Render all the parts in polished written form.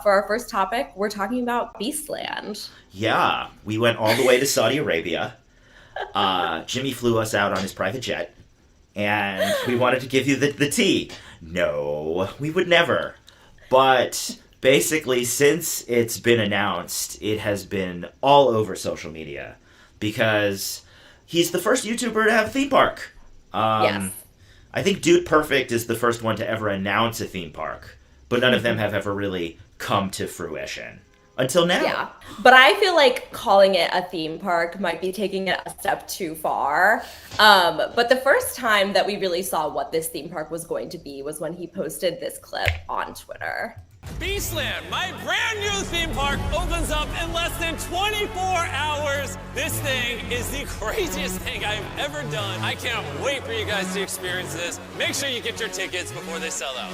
For our first topic, we're talking about Beastland. Yeah, we went all the way to Saudi Arabia. Jimmy flew us out on his private jet, and we wanted to give you the tea. No, we would never. But basically, since it's been announced, it has been all over social media because he's the first YouTuber to have a theme park. Yes. I think Dude Perfect is the first one to ever announce a theme park, but none of them have ever really come to fruition until now. Yeah. But I feel like calling it a theme park might be taking it a step too far. But the first time that we really saw what this theme park was going to be was when he posted this clip on Twitter. Beastland, my brand new theme park, opens up in less than 24 hours. This thing is the craziest thing I've ever done. I can't wait for you guys to experience this. Make sure you get your tickets before they sell out.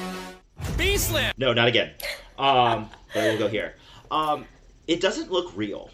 Beastland! No, not again. But we'll go here. It doesn't look real.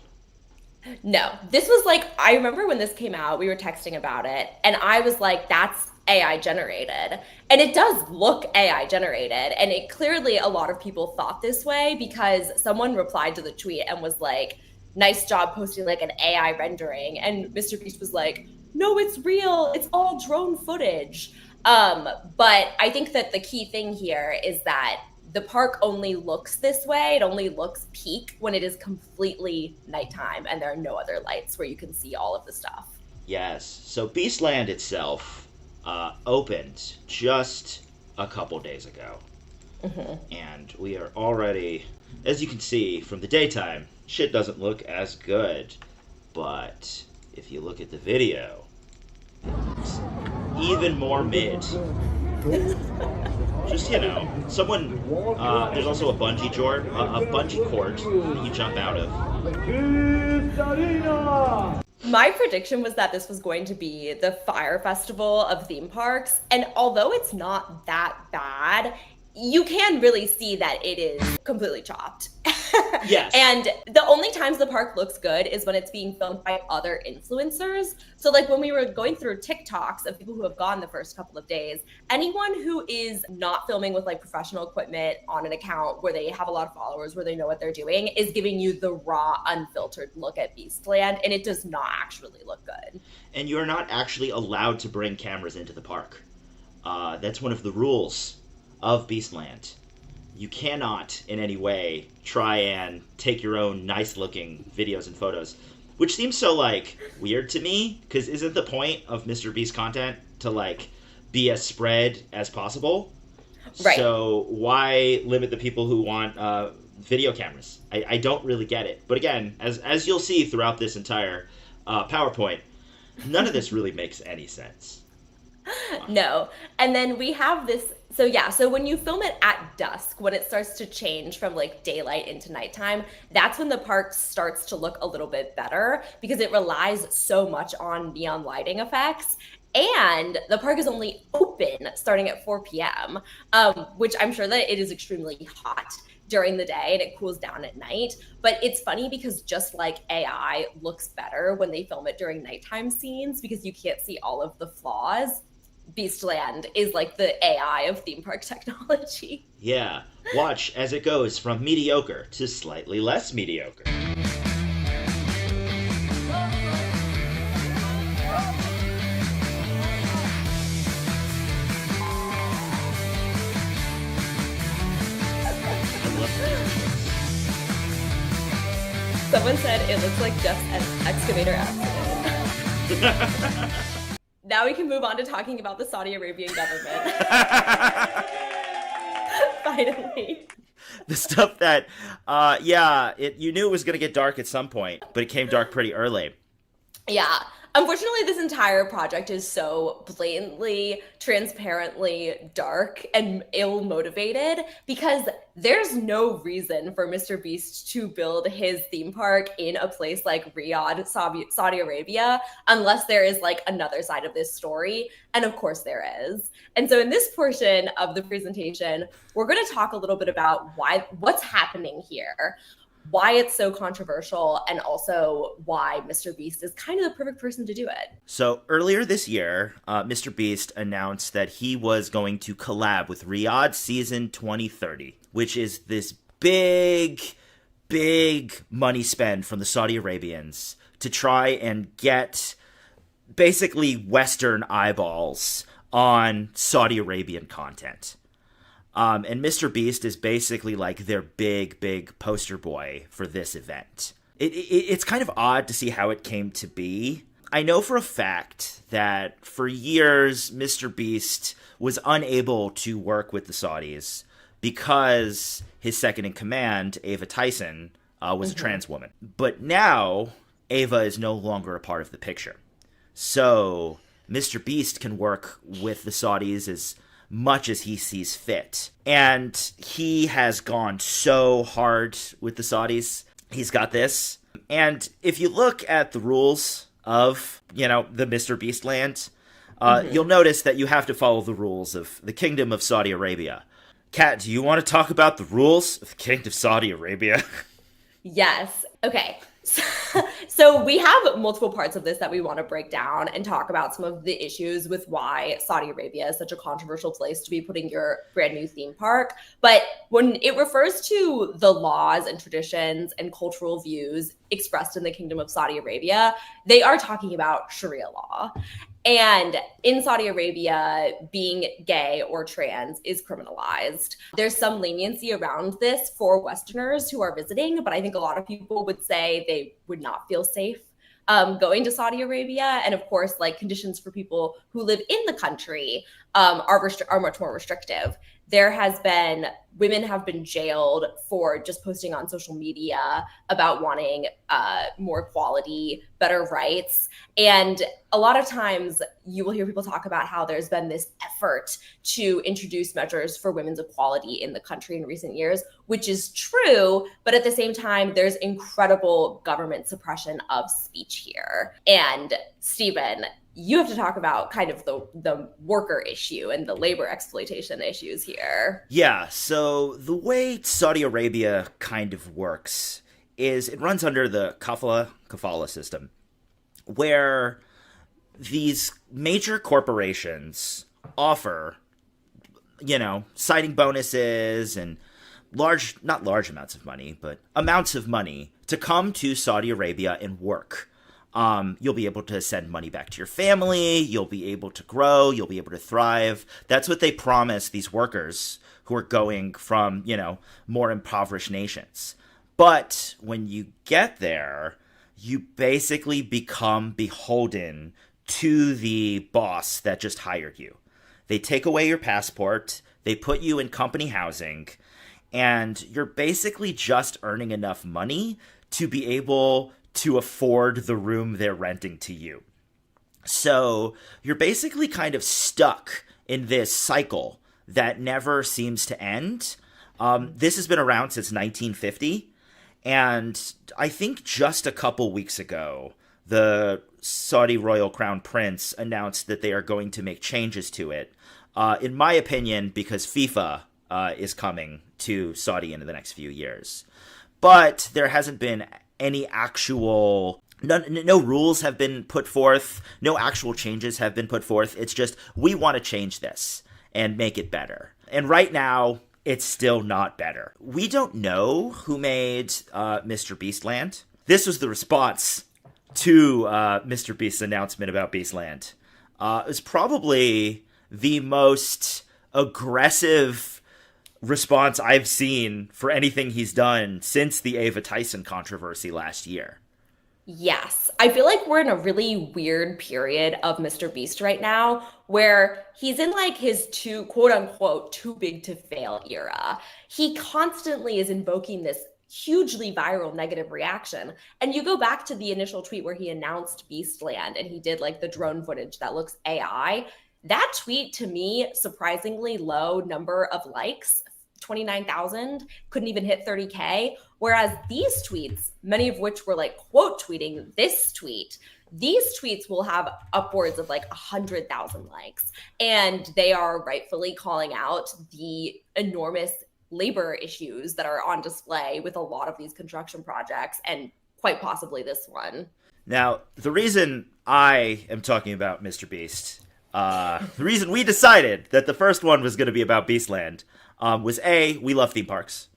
No, this was like, I remember when this came out, we were texting about it, and I was like, that's AI generated. And it does look AI generated. And it clearly, a lot of people thought this way because someone replied to the tweet and was like, nice job posting like an AI rendering. And Mr. Beast was like, no, it's real. It's all drone footage. But I think that the key thing here is that the park only looks this way. It only looks peak when it is completely nighttime and there are no other lights where you can see all of the stuff. Yes. So Beastland itself opened just a couple days ago. And we are already, as you can see from the daytime, shit doesn't look as good. But if you look at the video, it's even more mid. Just, someone, there's also a bungee cord that you jump out of. My prediction was that this was going to be the Fire Festival of theme parks. And although it's not that bad, you can really see that it is completely chopped. Yes. And the only times the park looks good is when it's being filmed by other influencers. So like when we were going through TikToks of people who have gone the first couple of days, anyone who is not filming with like professional equipment on an account where they have a lot of followers, where they know what they're doing, is giving you the raw, unfiltered look at Beastland. And it does not actually look good. And you're not actually allowed to bring cameras into the park. That's one of the rules of Beastland. You cannot in any way try and take your own nice looking videos and photos, which seems so like weird to me, because isn't the point of Mr. Beast content to like be as spread as possible? Right. So why limit the people who want video cameras? I don't really get it. But again, as you'll see throughout this entire PowerPoint, none of this really makes any sense. No. And then we have this. So when you film it at dusk, when it starts to change from like daylight into nighttime, that's when the park starts to look a little bit better because it relies so much on neon lighting effects. And the park is only open starting at 4 p.m., which I'm sure that it is extremely hot during the day and it cools down at night. But it's funny because just like AI looks better when they film it during nighttime scenes because you can't see all of the flaws, Beastland is like the AI of theme park technology. Yeah, watch as it goes from mediocre to slightly less mediocre. Someone said it looks like Jeff's excavator accident. Now we can move on to talking about the Saudi Arabian government. Finally. The stuff that, you knew it was going to get dark at some point, but it came dark pretty early. Yeah. Unfortunately, this entire project is so blatantly, transparently dark and ill-motivated because there's no reason for Mr. Beast to build his theme park in a place like Riyadh, Saudi Arabia, unless there is like another side of this story. And of course there is. And so in this portion of the presentation, we're going to talk a little bit about what's happening here, why it's so controversial, and also why Mr. Beast is kind of the perfect person to do it. So earlier this year, Mr. Beast announced that he was going to collab with Riyadh Season 2030, which is this big, big money spend from the Saudi Arabians to try and get basically Western eyeballs on Saudi Arabian content. And Mr. Beast is basically like their big, big poster boy for this event. It's kind of odd to see how it came to be. I know for a fact that for years, Mr. Beast was unable to work with the Saudis because his second in command, Ava Tyson, was a trans woman. But now, Ava is no longer a part of the picture. So, Mr. Beast can work with the Saudis as much as he sees fit. And he has gone so hard with the Saudis. He's got this. And if you look at the rules of, the Mr. Beast land, you'll notice that you have to follow the rules of the Kingdom of Saudi Arabia. Kat, do you want to talk about the rules of the Kingdom of Saudi Arabia? Yes. Okay. So we have multiple parts of this that we want to break down and talk about some of the issues with why Saudi Arabia is such a controversial place to be putting your brand new theme park. But when it refers to the laws and traditions and cultural views expressed in the Kingdom of Saudi Arabia, they are talking about Sharia law. And in Saudi Arabia, being gay or trans is criminalized. There's some leniency around this for Westerners who are visiting, but I think a lot of people would say they would not feel safe going to Saudi Arabia. And of course, like conditions for people who live in the country are much more restrictive. Women have been jailed for just posting on social media about wanting more equality, better rights. And a lot of times you will hear people talk about how there's been this effort to introduce measures for women's equality in the country in recent years, which is true. But at the same time, there's incredible government suppression of speech here. And Stephen, you have to talk about kind of the worker issue and the labor exploitation issues here. Yeah, so the way Saudi Arabia kind of works is it runs under the kafala system, where these major corporations offer, signing bonuses and not large amounts of money, but amounts of money to come to Saudi Arabia and work. You'll be able to send money back to your family. You'll be able to grow. You'll be able to thrive. That's what they promise these workers who are going from, more impoverished nations. But when you get there, you basically become beholden to the boss that just hired you. They take away your passport. They put you in company housing. And you're basically just earning enough money to be able to afford the room they're renting to you. So you're basically kind of stuck in this cycle that never seems to end. This has been around since 1950. And I think just a couple weeks ago, the Saudi royal crown prince announced that they are going to make changes to it. In my opinion, because FIFA is coming to Saudi in the next few years. But there hasn't been any actual, no rules have been put forth, no actual changes have been put forth. It's just, we want to change this and make it better. And right now, it's still not better. We don't know who made Mr. Beast Land. This was the response to Mr. Beast's announcement about Beastland. It was probably the most aggressive response I've seen for anything he's done since the Ava Tyson controversy last year. Yes. I feel like we're in a really weird period of Mr. Beast right now where he's in like his quote unquote too big to fail era. He constantly is invoking this hugely viral negative reaction. And you go back to the initial tweet where he announced Beastland and he did like the drone footage that looks AI. That tweet, to me, surprisingly low number of likes, 29,000, couldn't even hit 30K. Whereas these tweets, many of which were like quote tweeting this tweet, these tweets will have upwards of like 100,000 likes. And they are rightfully calling out the enormous labor issues that are on display with a lot of these construction projects and quite possibly this one. Now, the reason I am talking about Mr. Beast, the reason we decided that the first one was going to be about Beastland was A, we love theme parks.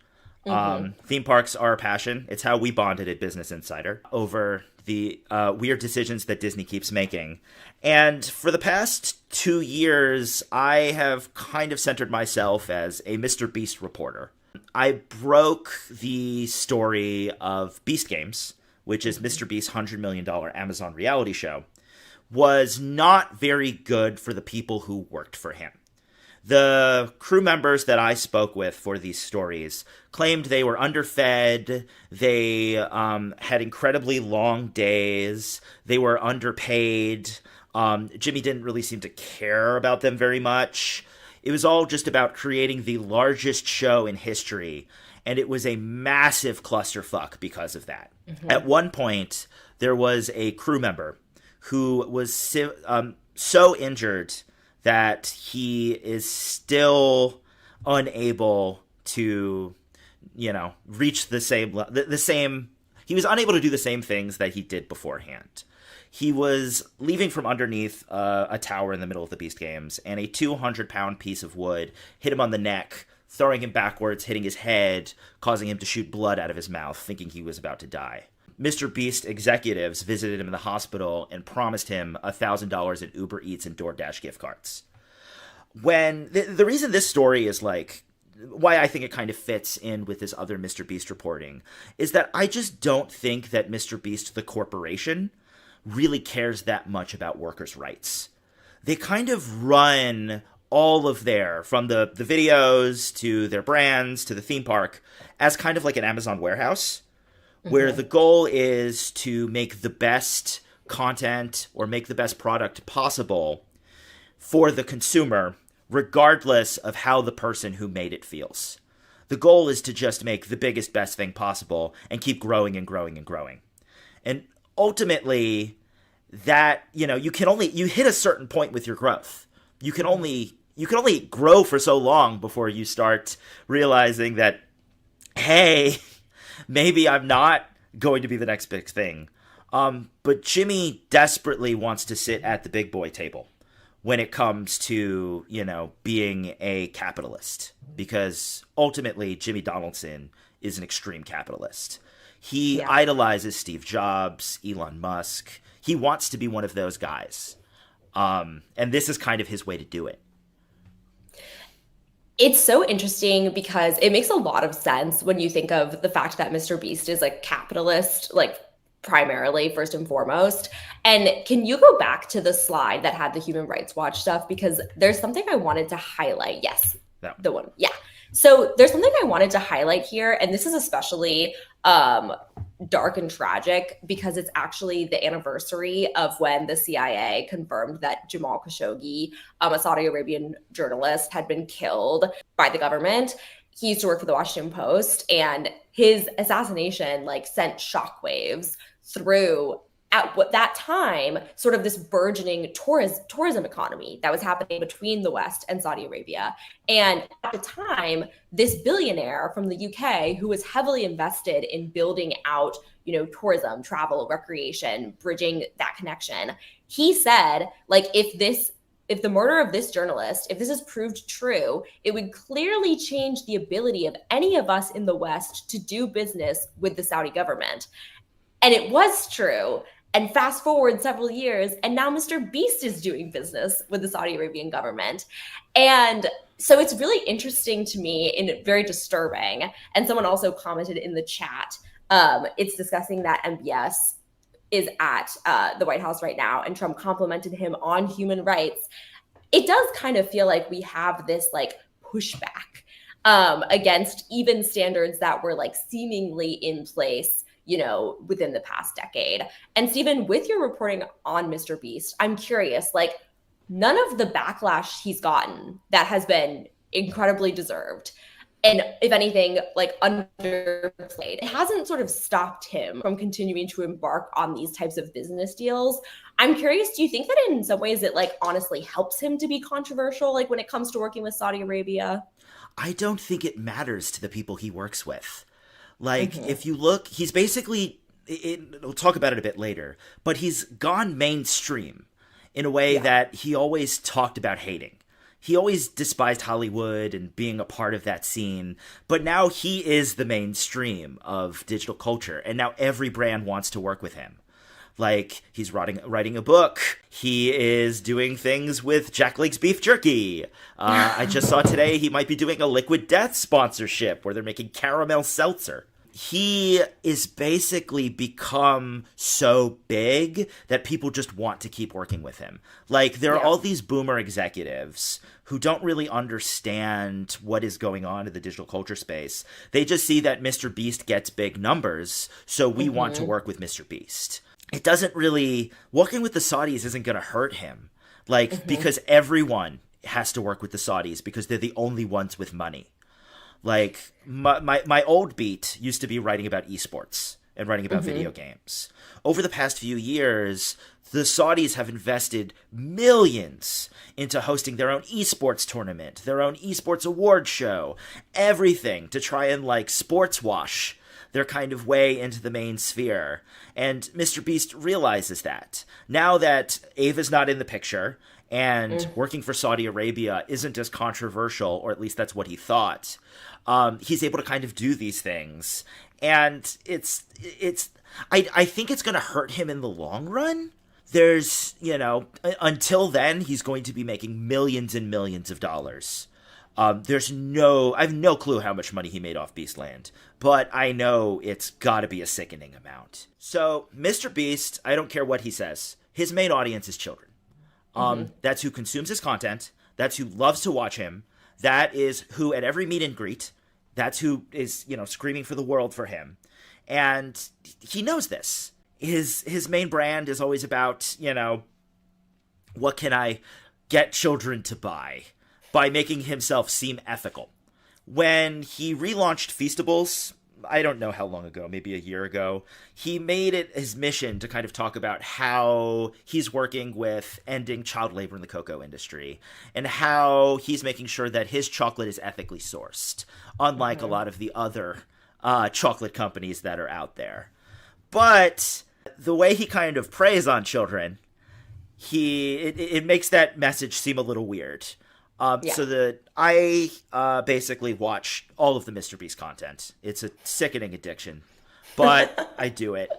Theme parks are a passion. It's how we bonded at Business Insider over the weird decisions that Disney keeps making. And for the past 2 years, I have kind of centered myself as a Mr. Beast reporter. I broke the story of Beast Games, which is Mr. Beast's $100 million Amazon reality show, was not very good for the people who worked for him. The crew members that I spoke with for these stories claimed they were underfed, they had incredibly long days, they were underpaid, Jimmy didn't really seem to care about them very much. It was all just about creating the largest show in history, and it was a massive clusterfuck because of that. Mm-hmm. At one point, there was a crew member who was so injured that he is still unable to, reach the same. He was unable to do the same things that he did beforehand. He was leaving from underneath a tower in the middle of the Beast Games, and a 200-pound piece of wood hit him on the neck, throwing him backwards, hitting his head, causing him to shoot blood out of his mouth, thinking he was about to die. Mr. Beast executives visited him in the hospital and promised him $1,000 in Uber Eats and DoorDash gift cards. When the reason this story is why I think it kind of fits in with this other Mr. Beast reporting is that I just don't think that Mr. Beast, the corporation, really cares that much about workers' rights. They kind of run all of from the videos to their brands to the theme park as kind of like an Amazon warehouse, where the goal is to make the best content or make the best product possible for the consumer, regardless of how the person who made it feels. The goal is to just make the biggest, best thing possible and keep growing and growing and growing. And ultimately, that, you hit a certain point with your growth. You can only grow for so long before you start realizing that, hey, maybe I'm not going to be the next big thing. But Jimmy desperately wants to sit at the big boy table when it comes to, being a capitalist. Because ultimately, Jimmy Donaldson is an extreme capitalist. He idolizes Steve Jobs, Elon Musk. He wants to be one of those guys. And this is kind of his way to do it. It's so interesting because it makes a lot of sense when you think of the fact that Mr. Beast is capitalist, primarily, first and foremost. And can you go back to the slide that had the Human Rights Watch stuff? Because there's something I wanted to highlight. Yes, no. The one. Yeah. So there's something I wanted to highlight here, and this is especially dark and tragic because it's actually the anniversary of when the CIA confirmed that Jamal Khashoggi, a Saudi Arabian journalist, had been killed by the government. He used to work for the Washington Post, and his assassination sent shockwaves through, at what that time, sort of this burgeoning tourism economy that was happening between the West and Saudi Arabia. And at the time, this billionaire from the UK who was heavily invested in building out, tourism, travel, recreation, bridging that connection, he said, if the murder of this journalist, if this is proved true, it would clearly change the ability of any of us in the West to do business with the Saudi government. And it was true. And fast forward several years, and now Mr. Beast is doing business with the Saudi Arabian government. And so it's really interesting to me and very disturbing. And someone also commented in the chat, it's discussing that MBS is at the White House right now, and Trump complimented him on human rights. It does kind of feel like we have this pushback against even standards that were seemingly in place within the past decade. And Stephen, with your reporting on Mr. Beast, I'm curious, none of the backlash he's gotten that has been incredibly deserved, and if anything, underplayed, it hasn't sort of stopped him from continuing to embark on these types of business deals. I'm curious, do you think that in some ways it honestly helps him to be controversial, when it comes to working with Saudi Arabia? I don't think it matters to the people he works with. If you look, he's basically, we'll talk about it a bit later, but he's gone mainstream in a way that he always talked about hating. he always despised Hollywood and being a part of that scene, but now he is the mainstream of digital culture, and now every brand wants to work with him. Like, he's writing a book. He is doing things with Jack Link's Beef Jerky. I just saw today he might be doing a Liquid Death sponsorship where they're making caramel seltzer. He is basically become so big that people just want to keep working with him. Like, there are all these boomer executives who don't really understand what is going on in the digital culture space. They just see that Mr. Beast gets big numbers, so we want to work with Mr. Beast. It doesn't really... Working with the Saudis isn't going to hurt him. Like, because everyone has to work with the Saudis because they're the only ones with money. Like, my old beat used to be writing about esports and writing about video games. Over the past few years, the Saudis have invested millions into hosting their own esports tournament, their own esports award show, everything to try and, like, sports wash their kind of way into the main sphere. And Mr. Beast realizes that. Now that Ava's not in the picture, and working for Saudi Arabia isn't as controversial, or at least that's what he thought, he's able to kind of do these things. And I think it's going to hurt him in the long run. There's, until then, he's going to be making millions and millions of dollars. I have no clue how much money he made off Beastland, but I know it's gotta be a sickening amount. So, Mr. Beast, I don't care what he says, his main audience is children. That's who consumes his content, that's who loves to watch him, that is who at every meet and greet, that's who is, screaming for the world for him. And he knows this. His main brand is always about, what can I get children to buy? By making himself seem ethical. When he relaunched Feastables, I don't know how long ago, maybe a year ago, he made it his mission to kind of talk about how he's working with ending child labor in the cocoa industry and how he's making sure that his chocolate is ethically sourced, unlike a lot of the other chocolate companies that are out there. But the way he kind of preys on children, it makes that message seem a little weird. So that I basically watch all of the Mr. Beast content. It's a sickening addiction, but I do it.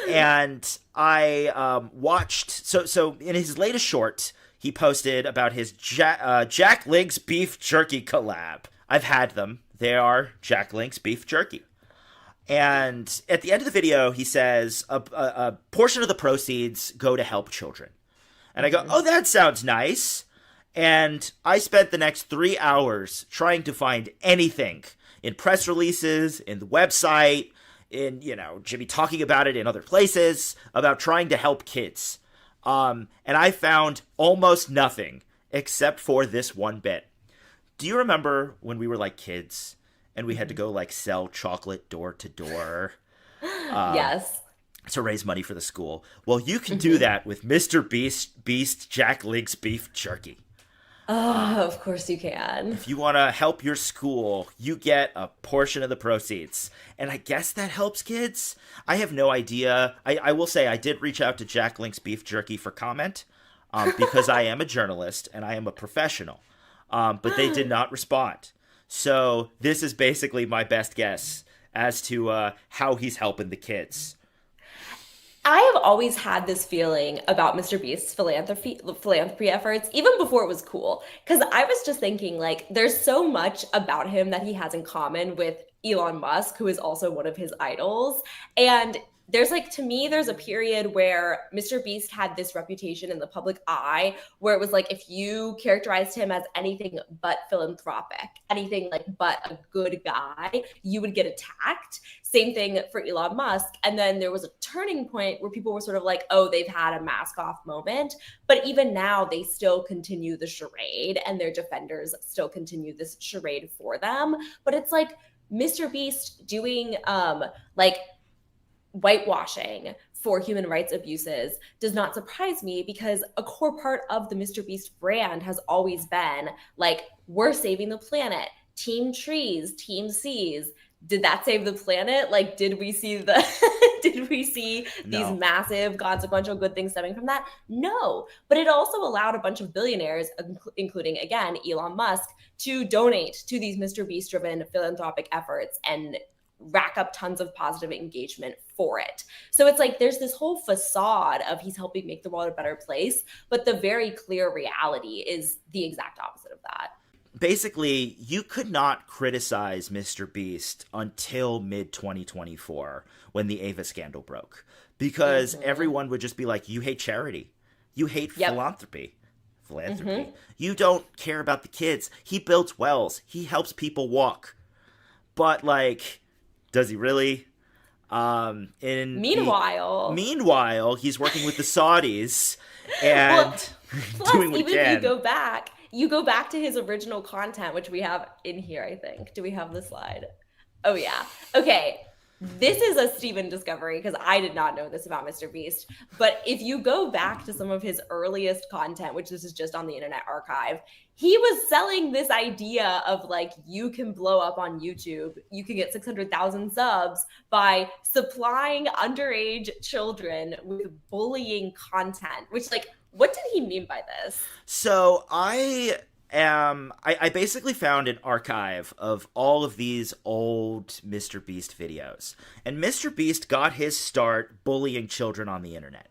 And I watched... So in his latest short, he posted about his Jack Link's Beef Jerky collab. I've had them. They are Jack Link's Beef Jerky. And at the end of the video, he says, a portion of the proceeds go to help children. And I go, oh, that sounds nice. And I spent the next 3 hours trying to find anything in press releases, in the website, in, Jimmy talking about it in other places, about trying to help kids. And I found almost nothing except for this one bit. Do you remember when we were like kids and we had to go like sell chocolate door to door? Yes. To raise money for the school. Well, you can do that with Mr. Beast Jack Link's Beef Jerky. Oh, of course you can. If you want to help your school, you get a portion of the proceeds. And I guess that helps kids. I have no idea. I will say I did reach out to Jack Link's Beef Jerky for comment because I am a journalist and I am a professional. But they did not respond. So this is basically my best guess as to how he's helping the kids. I have always had this feeling about Mr. Beast's philanthropy efforts, even before it was cool. Because I was just thinking, like, there's so much about him that he has in common with Elon Musk, who is also one of his idols. And there's like, to me, there's a period where Mr. Beast had this reputation in the public eye where it was like, if you characterized him as anything but philanthropic, anything like but a good guy, you would get attacked. Same thing for Elon Musk. And then there was a turning point where people were sort of like, oh, they've had a mask off moment. But even now they still continue the charade and their defenders still continue this charade for them. But it's like Mr. Beast doing like whitewashing for human rights abuses does not surprise me because a core part of the Mr. Beast brand has always been like, we're saving the planet, team trees, team seas. did that save the planet? Like, did we see did we see these No. massive consequential good things stemming from that? No. But it also allowed a bunch of billionaires, including again Elon Musk, to donate to these Mr. Beast driven philanthropic efforts and rack up tons of positive engagement for it. So it's like there's this whole facade of he's helping make the world a better place, but the very clear reality is the exact opposite of that. Basically, you could not criticize Mr. Beast until mid 2024 when the Ava scandal broke, because everyone would just be like, you hate charity. You hate philanthropy. You don't care about the kids. He builds wells. He helps people walk. But, like, does he really? Meanwhile, he's working with the Saudis and doing what he even can. if you go back to his original content, which we have in here, I think. Do we have the slide? Oh, yeah. Okay. This is a Steven discovery because I did not know this about Mr. Beast. But if you go back to some of his earliest content, which this is just on the Internet Archive, he was selling this idea of like, you can blow up on YouTube. You can get 600,000 subs by supplying underage children with bullying content, which, like, what did he mean by this? So I basically found an archive of all of these old Mr. Beast videos. And Mr. Beast got his start bullying children on the internet.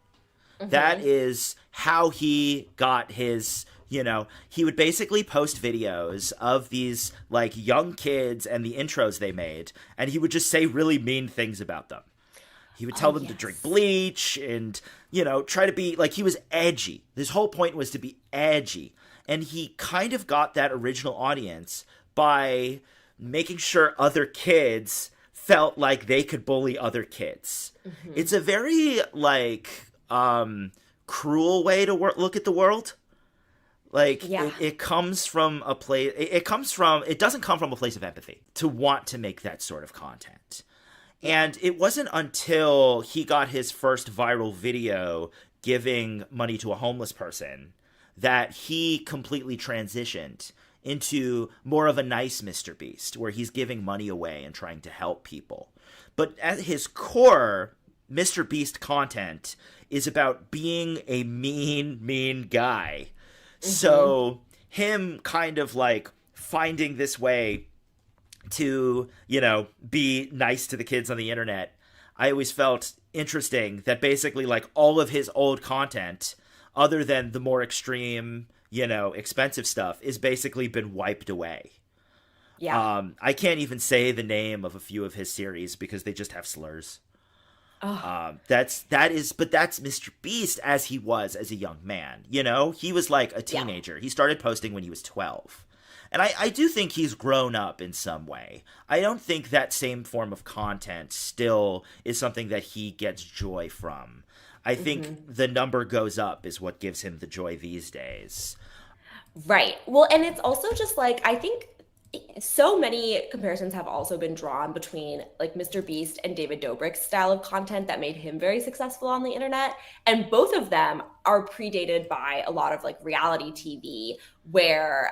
That is how he got his, he would basically post videos of these like young kids and the intros they made, and he would just say really mean things about them. He would tell them to drink bleach and, try to be like, he was edgy. His whole point was to be edgy. And he kind of got that original audience by making sure other kids felt like they could bully other kids. It's a very, like, cruel way to look at the world. Like, it comes from a place, it doesn't come from a place of empathy to want to make that sort of content. And it wasn't until he got his first viral video giving money to a homeless person that he completely transitioned into more of a nice Mr. Beast, where he's giving money away and trying to help people. But at his core, Mr. Beast content is about being a mean guy. So him kind of like finding this way to, be nice to the kids on the internet, I always felt interesting that basically like all of his old content, other than the more extreme, expensive stuff, is basically been wiped away. Yeah. I can't even say the name of a few of his series because they just have slurs. That's Mr. Beast as he was as a young man. He was like a teenager. He started posting when he was 12. And I do think he's grown up in some way. I don't think that same form of content still is something that he gets joy from. I think the number goes up is what gives him the joy these days. Right. Well, and it's also just like, I think so many comparisons have also been drawn between like Mr. Beast and David Dobrik's style of content that made him very successful on the internet. And both of them are predated by a lot of like reality TV, where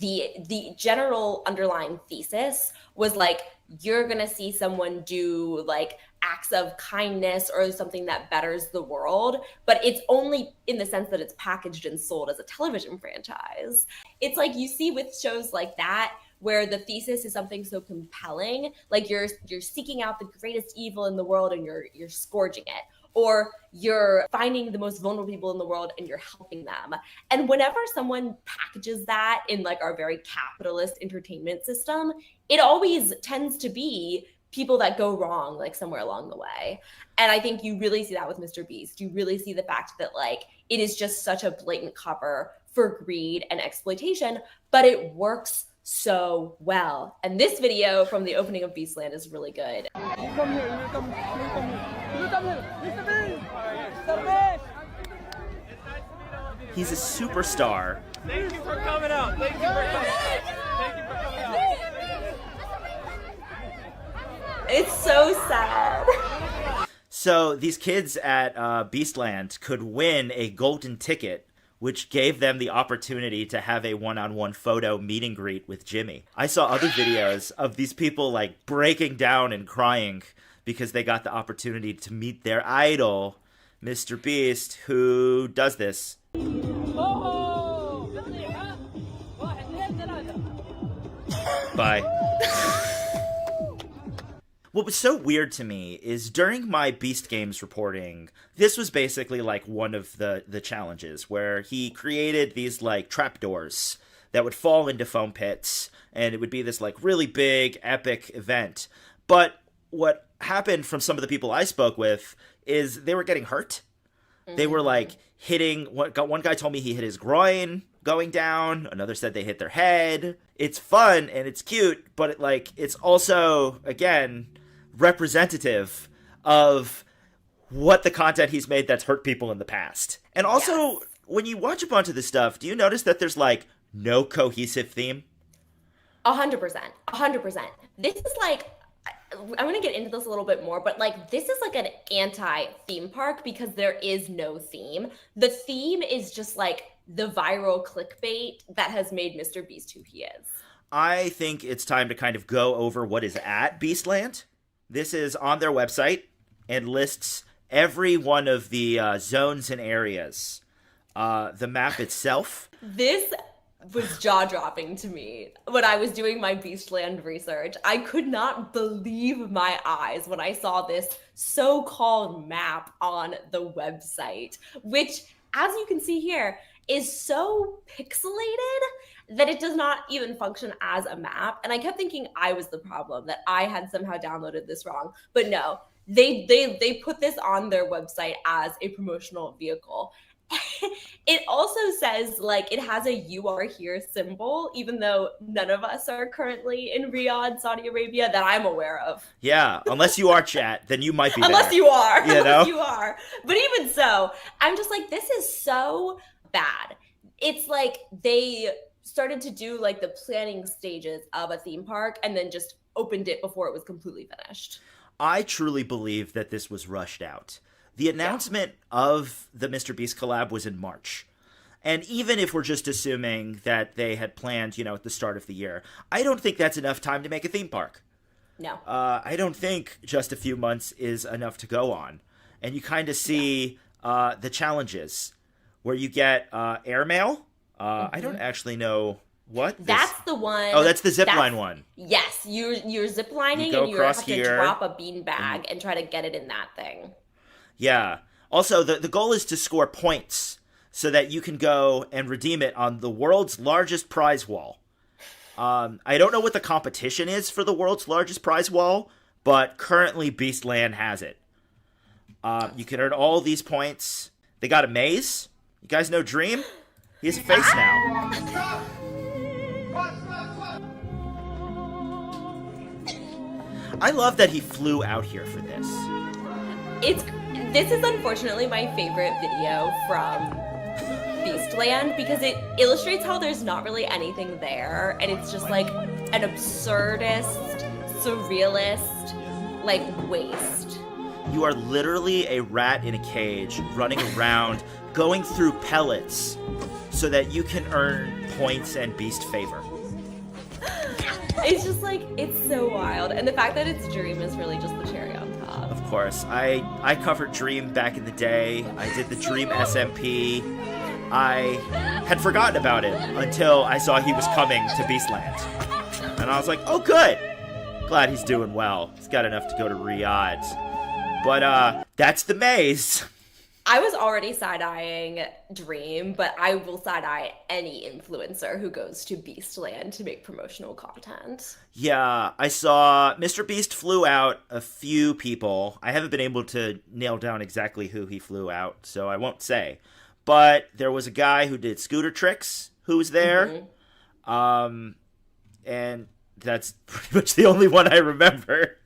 the general underlying thesis was like, you're gonna see someone do like acts of kindness or something that betters the world, but it's only in the sense that it's packaged and sold as a television franchise. It's like you see with shows like that where the thesis is something so compelling, like you're seeking out the greatest evil in the world and you're scourging it, or you're finding the most vulnerable people in the world and you're helping them. And whenever someone packages that in like our very capitalist entertainment system, it always tends to be people that go wrong like somewhere along the way. And I think you really see that with Mr. Beast. You really see the fact that like it is just such a blatant cover for greed and exploitation, but it works so well. And this video from the opening of Beastland is really good. You come here, you come here. You come here, Mr. Beast! Mr. Beast! He's a superstar. Thank you for coming out. Thank you for coming out. Thank you for coming out. It's so sad. So these kids at Beastland could win a golden ticket which gave them the opportunity to have a one-on-one photo meet and greet with Jimmy. I saw other videos of these people like breaking down and crying because they got the opportunity to meet their idol, Mr. Beast, who does this. Bye. What was so weird to me is during my Beast Games reporting, this was basically like one of the challenges where he created these like trapdoors that would fall into foam pits, and it would be this like really big epic event. But what happened from some of the people I spoke with is they were getting hurt. Mm-hmm. They were like hitting, one guy told me he hit his groin going down. Another said they hit their head. It's fun and it's cute, but it's also, again, representative of what the content he's made that's hurt people in the past. And also, when you watch a bunch of this stuff, do you notice that there's like no cohesive theme? 100%. This is like, I'm going to get into this a little bit more, but like this is like an anti-theme park because there is no theme. The theme is just like the viral clickbait that has made Mr. Beast who he is. I think it's time to kind of go over what is at Beastland. This is on their website and lists every one of the zones and areas. The map itself. This was jaw-dropping to me when I was doing my Beastland research. I could not believe my eyes when I saw this so-called map on the website, which, as you can see here, is so pixelated that it does not even function as a map. And I kept thinking I was the problem, that I had somehow downloaded this wrong. But no, they put this on their website as a promotional vehicle. It also says like it has a "you are here" symbol, even though none of us are currently in Riyadh, Saudi Arabia, that I'm aware of. Yeah, unless you are, chat, then you might be unless there. You are. Unless you are. But even so, I'm just like, this is so bad. It's like they started to do like the planning stages of a theme park and then just opened it before it was completely finished. I truly believe that this was rushed out. The announcement of the Mr. Beast collab was in March. And even if we're just assuming that they had planned, at the start of the year, I don't think that's enough time to make a theme park. No. I don't think just a few months is enough to go on. And you kind of see the challenges where you get airmail. I don't actually know what. That's the one. Oh, that's the zipline one. Yes, you're ziplining and you have to drop a beanbag and try to get it in that thing. Yeah. Also, the goal is to score points so that you can go and redeem it on the world's largest prize wall. I don't know what the competition is for the world's largest prize wall, but currently Beastland has it. You can earn all these points. They got a maze. You guys know Dream? He has a face now. I love that he flew out here for this. This is unfortunately my favorite video from Beastland because it illustrates how there's not really anything there, and it's just like an absurdist, surrealist, like waste. You are literally a rat in a cage running around, going through pellets so that you can earn points and Beast favor. It's just like, it's so wild. And the fact that it's Dream is really just the cherry on top. Of course. I covered Dream back in the day. I did the Dream SMP. I had forgotten about it until I saw he was coming to Beastland. And I was like, oh, good. Glad he's doing well. He's got enough to go to Riyadh. But that's the maze. I was already side-eyeing Dream, but I will side-eye any influencer who goes to Beastland to make promotional content. Yeah, I saw Mr. Beast flew out a few people. I haven't been able to nail down exactly who he flew out, so I won't say. But there was a guy who did scooter tricks who was there. Mm-hmm. And that's pretty much the only one I remember.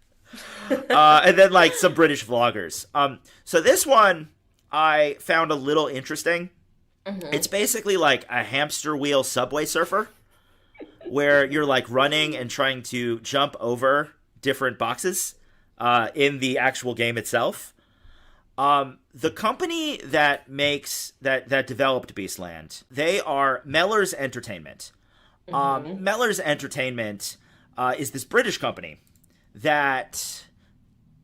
And then, like, some British vloggers. So this one I found a little interesting. Mm-hmm. It's basically like a hamster wheel Subway Surfer, where you're like running and trying to jump over different boxes in the actual game itself. The company that developed Beastland, they are Mellor's Entertainment. Mellor's Entertainment is this British company that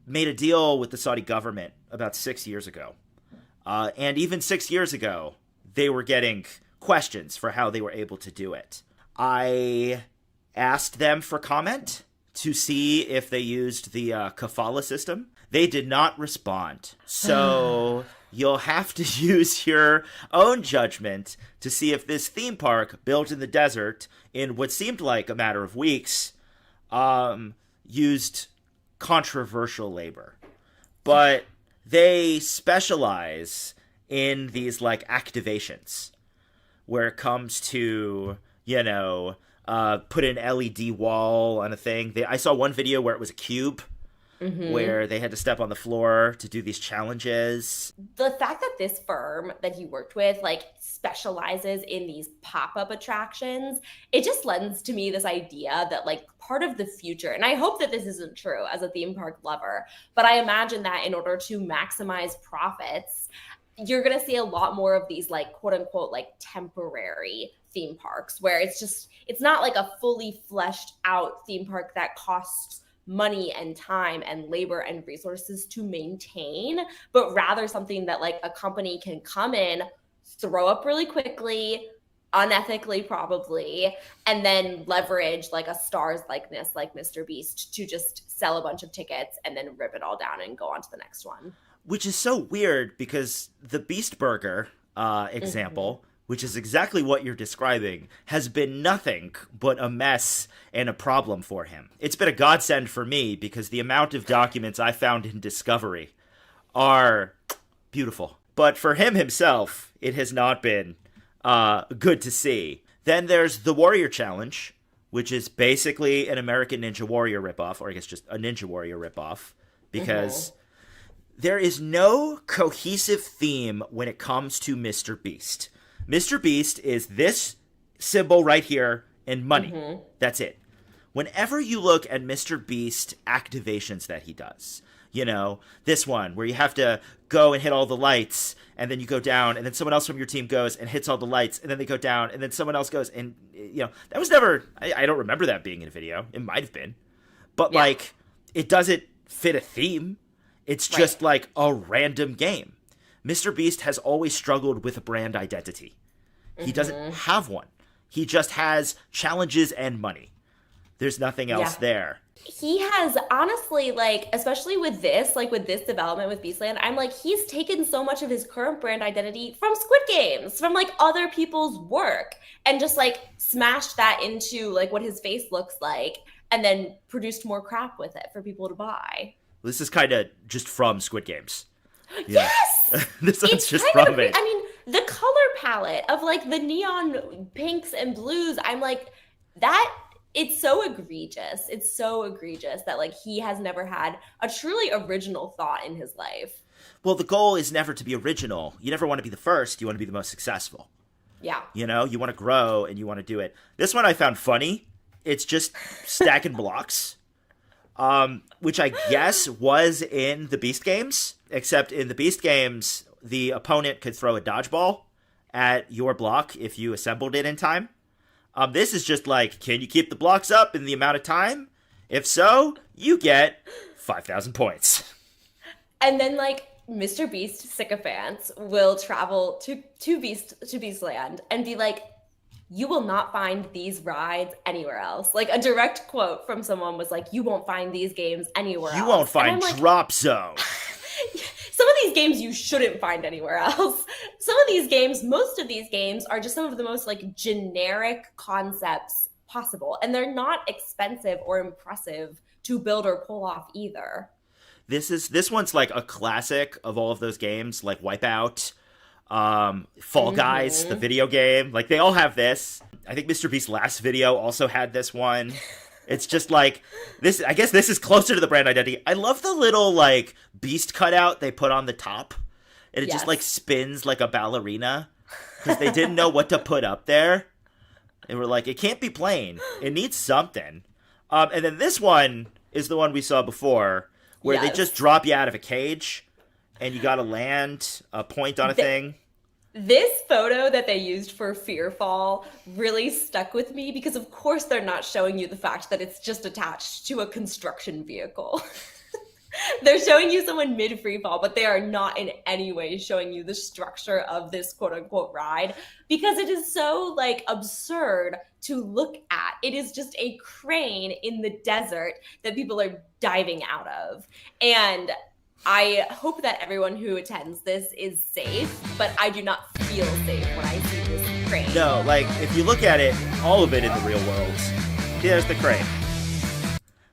made a deal with the Saudi government about 6 years ago. And even 6 years ago, they were getting questions for how they were able to do it. I asked them for comment to see if they used the kafala system. They did not respond. So you'll have to use your own judgment to see if this theme park built in the desert in what seemed like a matter of weeks used controversial labor. But they specialize in these like activations where it comes to, put an LED wall on a thing. I saw one video where it was a cube where they had to step on the floor to do these challenges. The fact that this firm that he worked with like specializes in these pop-up attractions, it just lends to me this idea that like part of the future, and I hope that this isn't true as a theme park lover, but I imagine that in order to maximize profits, you're going to see a lot more of these like quote unquote like temporary theme parks where it's not like a fully fleshed out theme park that costs money and time and labor and resources to maintain, but rather something that like a company can come in, throw up really quickly, unethically probably, and then leverage like a star's likeness like Mr. Beast to just sell a bunch of tickets and then rip it all down and go on to the next one. Which is so weird because the Beast Burger example, which is exactly what you're describing, has been nothing but a mess and a problem for him. It's been a godsend for me because the amount of documents I found in Discovery are beautiful. But for him himself, it has not been good to see. Then there's the Warrior Challenge, which is basically an American Ninja Warrior ripoff, or I guess just a Ninja Warrior ripoff, because there is no cohesive theme when it comes to Mr. Beast. Mr. Beast is this symbol right here and money. That's it. Whenever you look at Mr. Beast activations that he does, this one where you have to go and hit all the lights and then you go down and then someone else from your team goes and hits all the lights and then they go down and then someone else goes and, that was never, I don't remember that being in a video. It might have been. But like, it doesn't fit a theme. It's just like a random game. Mr. Beast has always struggled with a brand identity. He doesn't have one. He just has challenges and money. There's nothing else there. He has honestly, like, especially with this development with Beastland, I'm like, he's taken so much of his current brand identity from Squid Games, from like other people's work, and just like smashed that into like what his face looks like, and then produced more crap with it for people to buy. This is kind of just from Squid Games. Yeah. Yes! This one's just from it. I mean, the color palette of like the neon pinks and blues, I'm like, it's so egregious. It's so egregious that like he has never had a truly original thought in his life. Well, the goal is never to be original. You never want to be the first. You want to be the most successful. Yeah. You want to grow and you want to do it. This one I found funny. It's just stacking blocks. Which I guess was in the Beast games, except in the Beast games, the opponent could throw a dodgeball at your block if you assembled it in time. This is just like, can you keep the blocks up in the amount of time? If so, you get 5,000 points. And then like Mr. Beast sycophants will travel to Beastland and be like, you will not find these rides anywhere else. Like a direct quote from someone was like, you won't find these games anywhere else. You won't find Drop Zone. Some of these games you shouldn't find anywhere else. Most of these games are just some of the most like generic concepts possible. And they're not expensive or impressive to build or pull off either. This one's like a classic of all of those games, like Wipeout, Fall Guys, the video game. Like they all have this. I think Mr. Beast's last video also had this one. It's just like this. I guess this is closer to the brand identity. I love the little like Beast cutout they put on the top, and it just like spins like a ballerina because they didn't know what to put up there. They were like, it can't be plain. It needs something. And then this one is the one we saw before, where they just drop you out of a cage, and you gotta land a point on a thing. This photo that they used for Fearfall really stuck with me because, of course, they're not showing you the fact that it's just attached to a construction vehicle. They're showing you someone mid-free fall, but they are not in any way showing you the structure of this quote-unquote ride because it is so, like, absurd to look at. It is just a crane in the desert that people are diving out of. And I hope that everyone who attends this is safe, but I do not feel safe when I see this crane. No, like, if you look at it, all of it in the real world, there's the crane.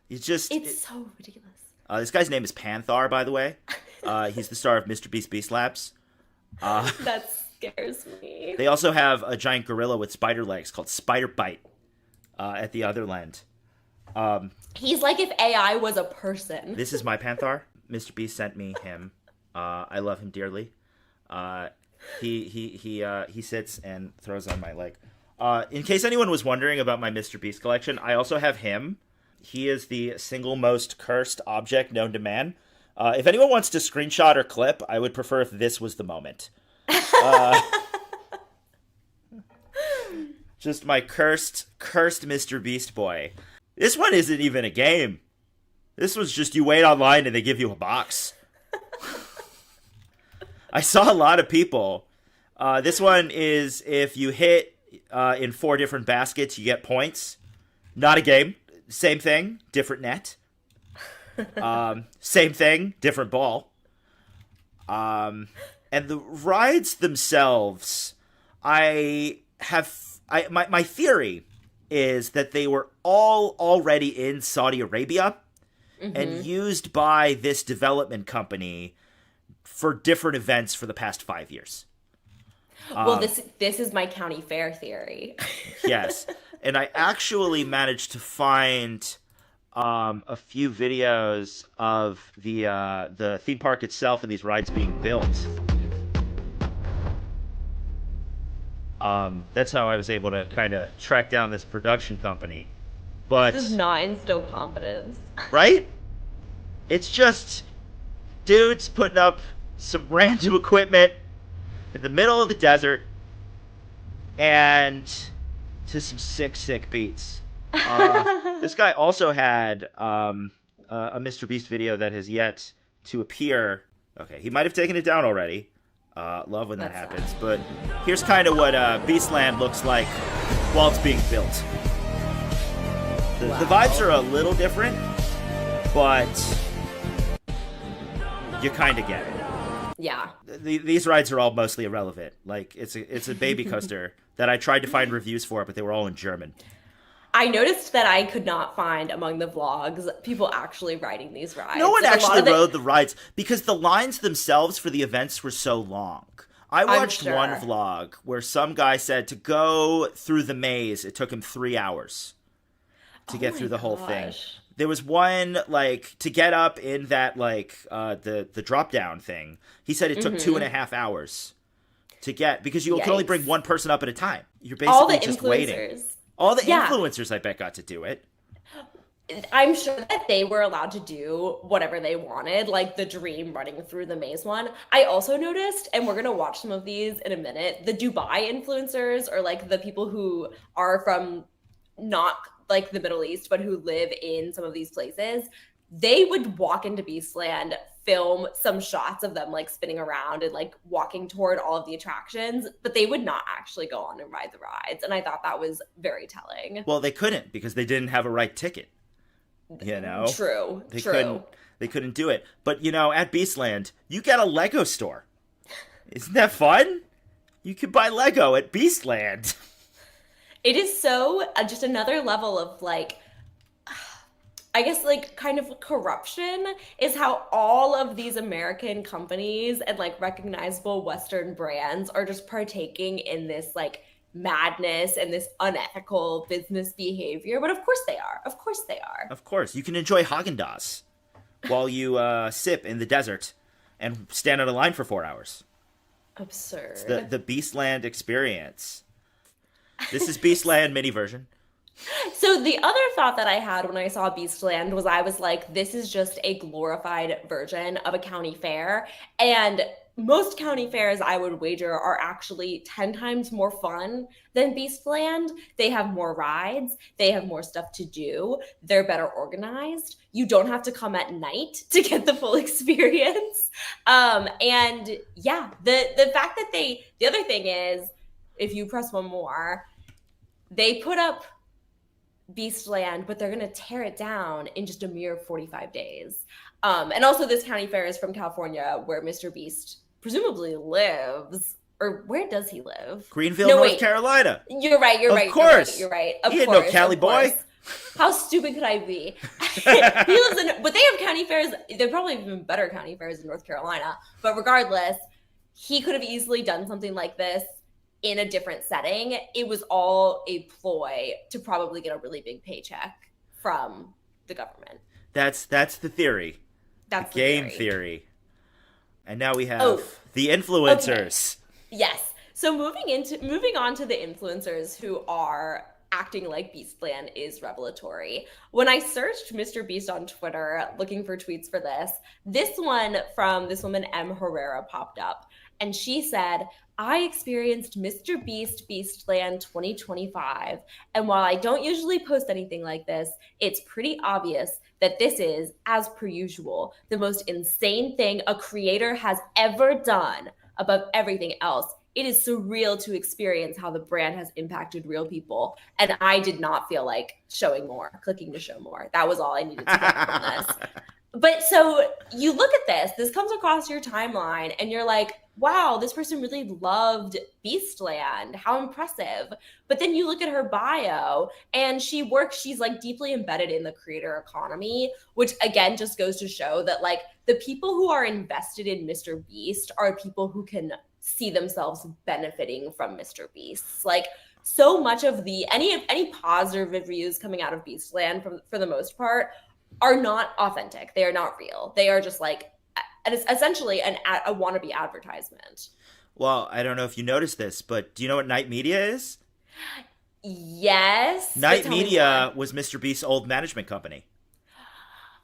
It's so ridiculous. This guy's name is Panthar, by the way. He's the star of Mrbeast'S Labs. That scares me. They also have a giant gorilla with spider legs called Spider Bite at the other end. He's like if AI was a person. This is my Panthar. Mrbeast sent me him. I love him dearly. He sits and throws on my leg. In case anyone was wondering about my Mrbeast collection, I also have him. He is the single most cursed object known to man. If anyone wants to screenshot or clip, I would prefer if this was the moment. Just my cursed Mrbeast boy. This one isn't even a game. This was just you wait online and they give you a box. I saw a lot of people. This one is if you hit in 4 different baskets, you get points. Not a game. Same thing, different net. Same thing, different ball. And the rides themselves, my theory is that they were all already in Saudi Arabia and used by this development company for different events for the past 5 years. Well, this is my county fair theory. Yes. And I actually managed to find a few videos of the theme park itself and these rides being built. That's how I was able to kind of track down this production company. But This is not instill confidence. right? It's just dudes putting up some random equipment in the middle of the desert and to some sick beats. This guy also had a Mrbeast video that has yet to appear. Okay, he might have taken it down already. Love when that happens. But here's kind of what Beastland looks like while it's being built. The vibes are a little different, but you kind of get it. Yeah. These rides are all mostly irrelevant. Like, it's a baby coaster that I tried to find reviews for, but they were all in German. I noticed that I could not find among the vlogs people actually riding these rides. No one Like, actually rode the rides because the lines themselves for the events were so long. I watched one vlog where some guy said to go through the maze, it took him 3 hours to get through the whole thing. There was one, like, to get up in that, like, the drop-down thing. He said it took 2.5 hours to get, because you can only bring one person up at a time. You're basically just waiting. All the influencers, I bet, got to do it. I'm sure that they were allowed to do whatever they wanted, like the dream running through the maze one. I also noticed, and we're going to watch some of these in a minute, the Dubai influencers, or like the people who are from not like the Middle East, but who live in some of these places, they would walk into Beastland, film some shots of them like spinning around and like walking toward all of the attractions, but they would not actually go on and ride the rides. And I thought that was very telling. Well, they couldn't because they didn't have a right ticket. You know? True. They couldn't do it. But, you know, at Beastland, you get a Lego store. Isn't that fun? You can buy Lego at Beastland. It is so just another level of like, I guess like kind of corruption is how all of these American companies and like recognizable Western brands are just partaking in this like madness and this unethical business behavior. But of course they are. Of course they are. Of course. You can enjoy Haagen-Dazs while you sip in the desert and stand on a line for 4 hours. Absurd. It's the Beastland experience. This is Beastland mini version. So the other thought that I had when I saw Beastland was I was like, this is just a glorified version of a county fair. And most county fairs, I would wager, are actually 10 times more fun than Beastland. They have more rides, they have more stuff to do, they're better organized. You don't have to come at night to get the full experience. And yeah, the fact that the other thing is, if you press one more, they put up Beastland, but they're going to tear it down in just a mere 45 days. And also, this county fair is from California, where Mr. Beast presumably lives. Or where does he live? Greenville, North Carolina. You're right. Of course. You're right. He ain't no Cali boy. How stupid could I be? He lives in, but they have county fairs. They're probably even better county fairs in North Carolina. But regardless, he could have easily done something like this in a different setting. It was all a ploy to probably get a really big paycheck from the government. That's the theory. That's the game theory. And now we have the influencers. Okay. Yes. So moving on to the influencers who are acting like Beastland is revelatory. When I searched Mr. Beast on Twitter looking for tweets for this one from this woman M. Herrera popped up. And she said, I experienced Mr. Beast Beastland 2025. And while I don't usually post anything like this, it's pretty obvious that this is, as per usual, the most insane thing a creator has ever done above everything else. It is surreal to experience how the brand has impacted real people. And I did not feel like showing more, clicking to show more. That was all I needed to get from this. But so you look at this comes across your timeline and you're like, wow, this person really loved Beastland. How impressive. But then you look at her bio and she's like deeply embedded in the creator economy, which again just goes to show that like the people who are invested in Mr. Beast are people who can see themselves benefiting from Mr. Beast. Like so much of any positive reviews coming out of Beastland for the most part are not authentic. They are not real. They are just like, and it's essentially a wannabe advertisement. Well, I don't know if you noticed this, but do you know what Night Media is? Yes. Night Media was Mr. Beast's old management company.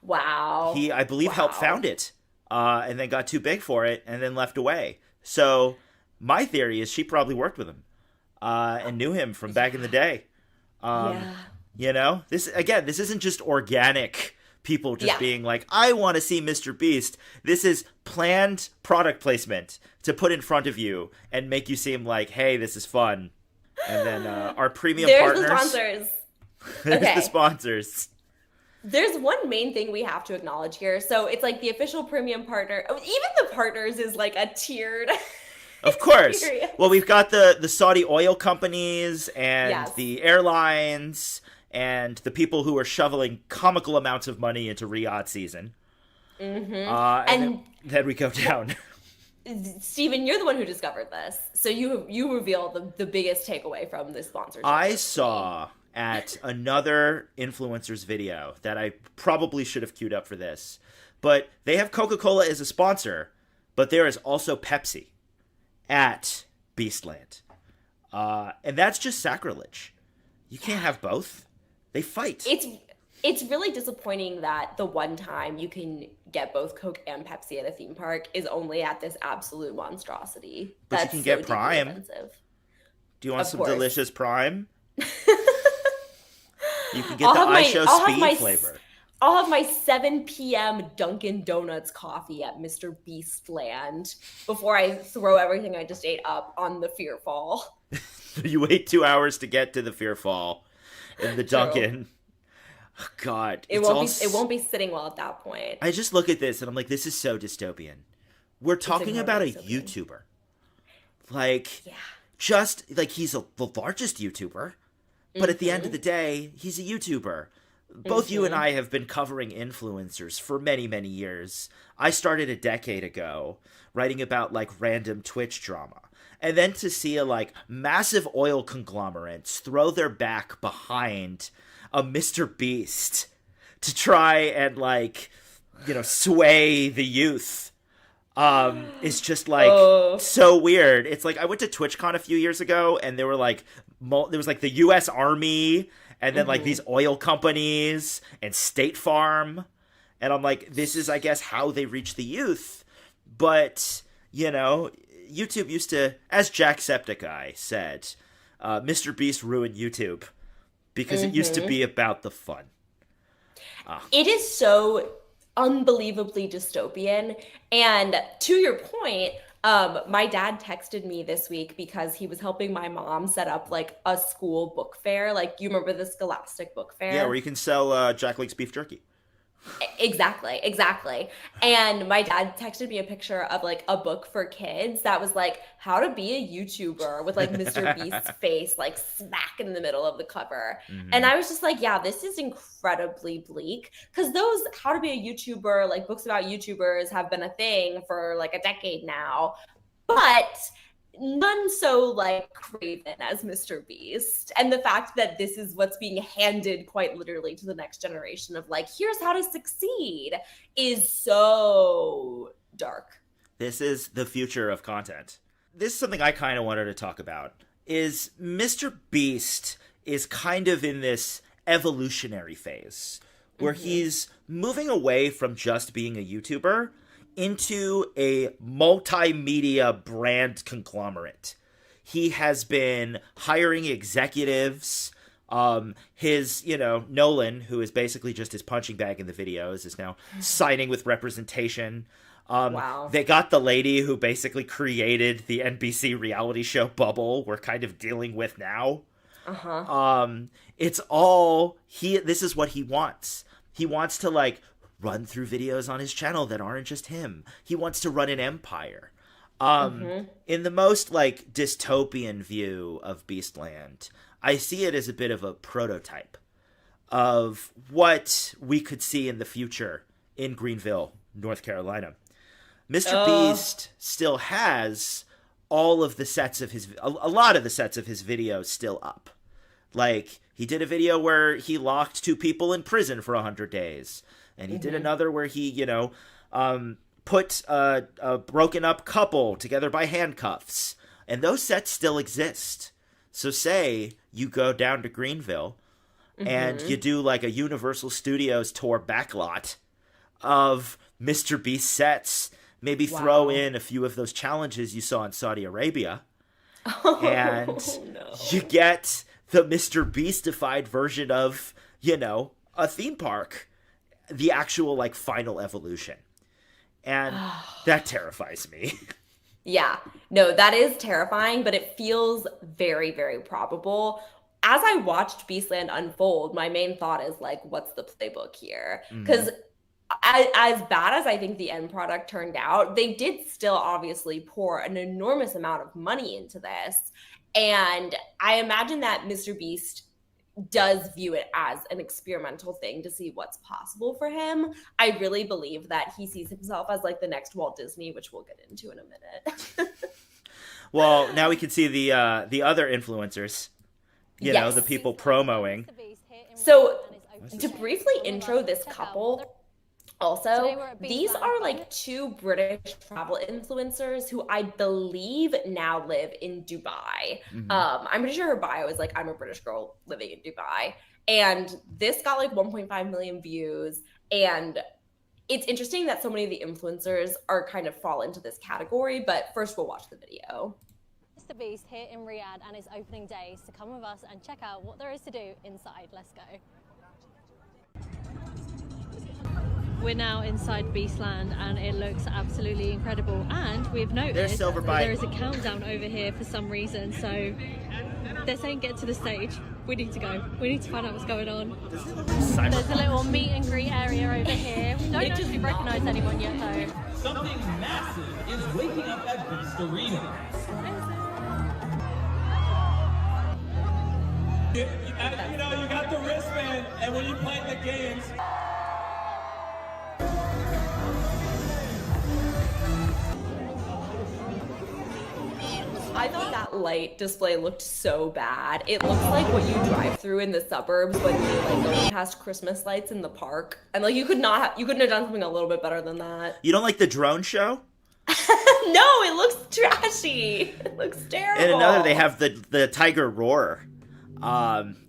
Wow. He, I believe, helped found it, and then got too big for it, and then left away. So my theory is she probably worked with him and knew him from back in the day. Yeah. You know, this isn't just organic people just being like, I want to see Mr. Beast. This is planned product placement to put in front of you and make you seem like, hey, this is fun. And then our premium partners. There's the sponsors. There's the sponsors. There's one main thing we have to acknowledge here. So it's like the official premium partner. Even the partners is like a tiered. Of course. Well, we've got the Saudi oil companies and the airlines and the people who are shoveling comical amounts of money into Riyadh season. Mm-hmm. And then we go down. Steven, you're the one who discovered this. So you reveal the biggest takeaway from this sponsorship. I saw at another influencer's video that I probably should have queued up for this. But they have Coca-Cola as a sponsor, but there is also Pepsi at Beastland. And that's just sacrilege. You can't have both. They fight. It's really disappointing that the one time you can get both Coke and Pepsi at a theme park is only at this absolute monstrosity. But you can get Prime. Offensive. Do you want some delicious Prime? You can get Speed flavor. I'll have my 7 p.m. Dunkin' Donuts coffee at Mr. Beastland before I throw everything I just ate up on the Fear Fall. You wait 2 hours to get to the Fear Fall in the Dunkin'. Oh, God. It won't be sitting well at that point. I just look at this and I'm like, this is so dystopian. We're talking about a YouTuber. Like, just, like, he's the largest YouTuber. But at the end of the day, he's a YouTuber. Both you and I have been covering influencers for many, many years. I started a decade ago writing about, like, random Twitch drama. And then to see like massive oil conglomerates throw their back behind a Mr. Beast to try and like, you know, sway the youth is just like so weird. It's like I went to TwitchCon a few years ago and there was like the US Army And then like these oil companies and State Farm. And I'm like, this is, I guess, how they reach the youth. But, you know, YouTube used to, as Jacksepticeye said, Mr. Beast ruined YouTube because it used to be about the fun. It is so unbelievably dystopian. And to your point, my dad texted me this week because he was helping my mom set up like a school book fair. Like, you remember the Scholastic book fair? Yeah, where you can sell Jack Link's beef jerky. Exactly. And my dad texted me a picture of like a book for kids that was like how to be a YouTuber with like Mr. Beast's face like smack in the middle of the cover. And I was just like, yeah, this is incredibly bleak, because those how to be a YouTuber, like books about YouTubers, have been a thing for like a decade now. But none so like craven as Mr. Beast. And the fact that this is what's being handed quite literally to the next generation of like, here's how to succeed, is so dark. This is the future of content. This is something I kind of wanted to talk about, is Mr. Beast is kind of in this evolutionary phase where he's moving away from just being a YouTuber into a multimedia brand conglomerate. He has been hiring executives. His, Nolan, who is basically just his punching bag in the videos, is now signing with representation. Wow. They got the lady who basically created the NBC reality show bubble we're kind of dealing with now. It's all, this is what he wants. He wants to, like, run through videos on his channel that aren't just him. He wants to run an empire. In the most, like, dystopian view of Beastland, I see it as a bit of a prototype of what we could see in the future in Greenville, North Carolina. Mr. Beast still has all of the sets of his, a lot of the sets of his videos still up. Like, he did a video where he locked 2 people in prison for 100 days. And he did another where he, put a broken up couple together by handcuffs. And those sets still exist. So say you go down to Greenville and you do like a Universal Studios tour backlot of Mr. Beast sets. Maybe throw in a few of those challenges you saw in Saudi Arabia. And you get the Mr. Beastified version of, a theme park. The actual, like, final evolution. And that terrifies me. Yeah. No, that is terrifying, but it feels very, very probable. As I watched Beastland unfold, my main thought is, like, what's the playbook here? Because as bad as I think the end product turned out, they did still obviously pour an enormous amount of money into this. And I imagine that Mr. Beast does view it as an experimental thing to see what's possible for him. I really believe that he sees himself as like the next Walt Disney, which we'll get into in a minute. Well, now we can see the other influencers, the people promoting. So to briefly intro this couple, also, these are like 2 British travel influencers who I believe now live in Dubai. I'm pretty sure her bio is like, I'm a British girl living in Dubai. And this got like 1.5 million views. And it's interesting that so many of the influencers are kind of fall into this category. But first, we'll watch the video. Mr. Beast here in Riyadh and his opening days, to come with us and check out what there is to do inside. Let's go. We're now inside Beastland and it looks absolutely incredible, and we've noticed that there is a countdown over here for some reason, so they're saying get to the stage. We need to go. We need to find out what's going on. There's a little meet and greet area over here. We don't actually recognise anyone yet though. Something massive is waking up at Beast Arena. You got the wristband, and when you play the games. I thought that light display looked so bad. It looks like what you drive through in the suburbs when you like go past Christmas lights in the park. And like you couldn't have done something a little bit better than that. You don't like the drone show? No, it looks trashy. It looks terrible. And another, they have the Tiger Roar.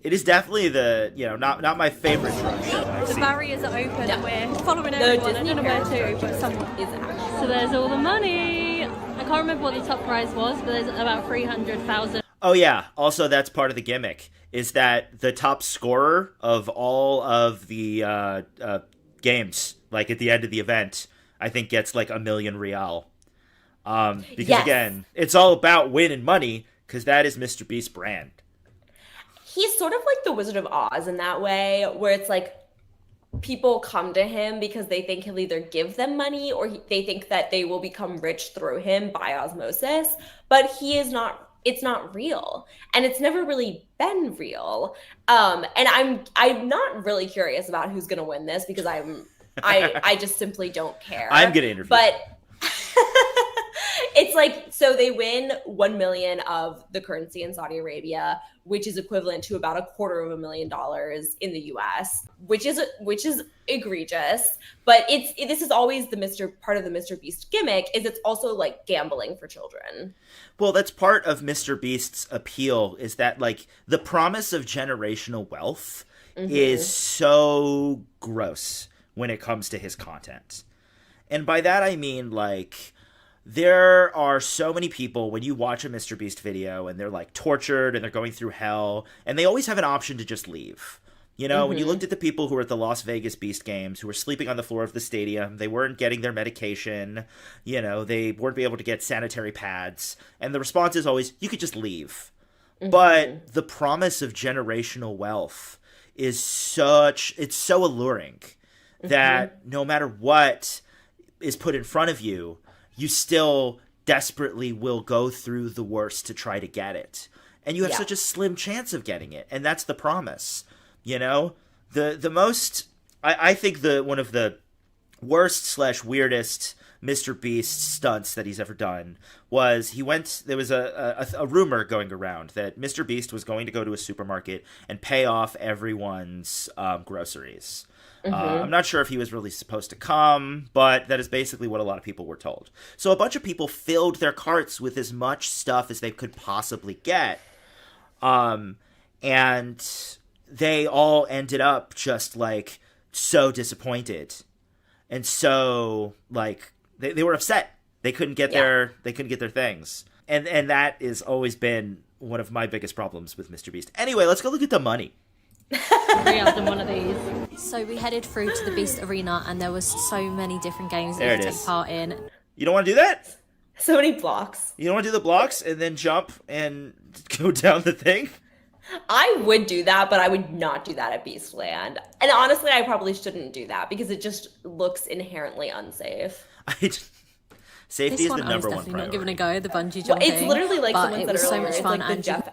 It is definitely not my favorite drone show I've The seen. barriers are open and we're following The everyone. I Disney don't know where Parents to, but someone. is actually. So there's all the money. I can't remember what the top prize was, but there's about 300,000. Oh yeah, also that's part of the gimmick, is that the top scorer of all of the games, like at the end of the event, I think gets like $1 million real. Because Yes. again, it's all about winning money, because that is Mr. Beast's brand. He's sort of like the Wizard of Oz in that way, where it's like people come to him because they think he'll either give them money or they think that they will become rich through him by osmosis. But he is not. It's not real, and it's never really been real. And I'm not really curious about who's gonna win this because I just simply don't care. I'm gonna interview. But it's like, so they win 1 million of the currency in Saudi Arabia, which is equivalent to about $250,000 in the US, which is egregious. But this is always part of the Mr. Beast gimmick, is it's also like gambling for children. Well, that's part of Mr. Beast's appeal, is that like the promise of generational wealth is so gross when it comes to his content. And by that I mean, like, there are so many people, when you watch a Mr. Beast video and they're like tortured and they're going through hell, and they always have an option to just leave. You know, when you looked at the people who were at the Las Vegas Beast games, who were sleeping on the floor of the stadium, they weren't getting their medication, you know, they weren't able to get sanitary pads, and the response is always, you could just leave. But the promise of generational wealth is it's so alluring that no matter what is put in front of you, you still desperately will go through the worst to try to get it. And you have such a slim chance of getting it. And that's the promise. You know? I think one of the worst / weirdest Mr. Beast stunts that he's ever done was there was a rumor going around that Mr. Beast was going to go to a supermarket and pay off everyone's groceries. I'm not sure if he was really supposed to come, but that is basically what a lot of people were told. So a bunch of people filled their carts with as much stuff as they could possibly get. And they all ended up just like so disappointed. And so like they were upset. They couldn't get their things. And that has always been one of my biggest problems with Mr. Beast. Anyway, let's go look at the money. Than one of these. So we headed through to the Beast Arena, and there was so many different games that There you it could is. take part in. You don't want to do that? So many blocks. You don't want to do the blocks and then jump and go down the thing? I would do that, but I would not do that at Beastland. And honestly, I probably shouldn't do that because it just looks inherently unsafe. Safety This is one the I was number one definitely priority. not giving a go, the bungee Well, jumping. it's literally like but someone it said was so earlier, much it's fun. like the And Jeff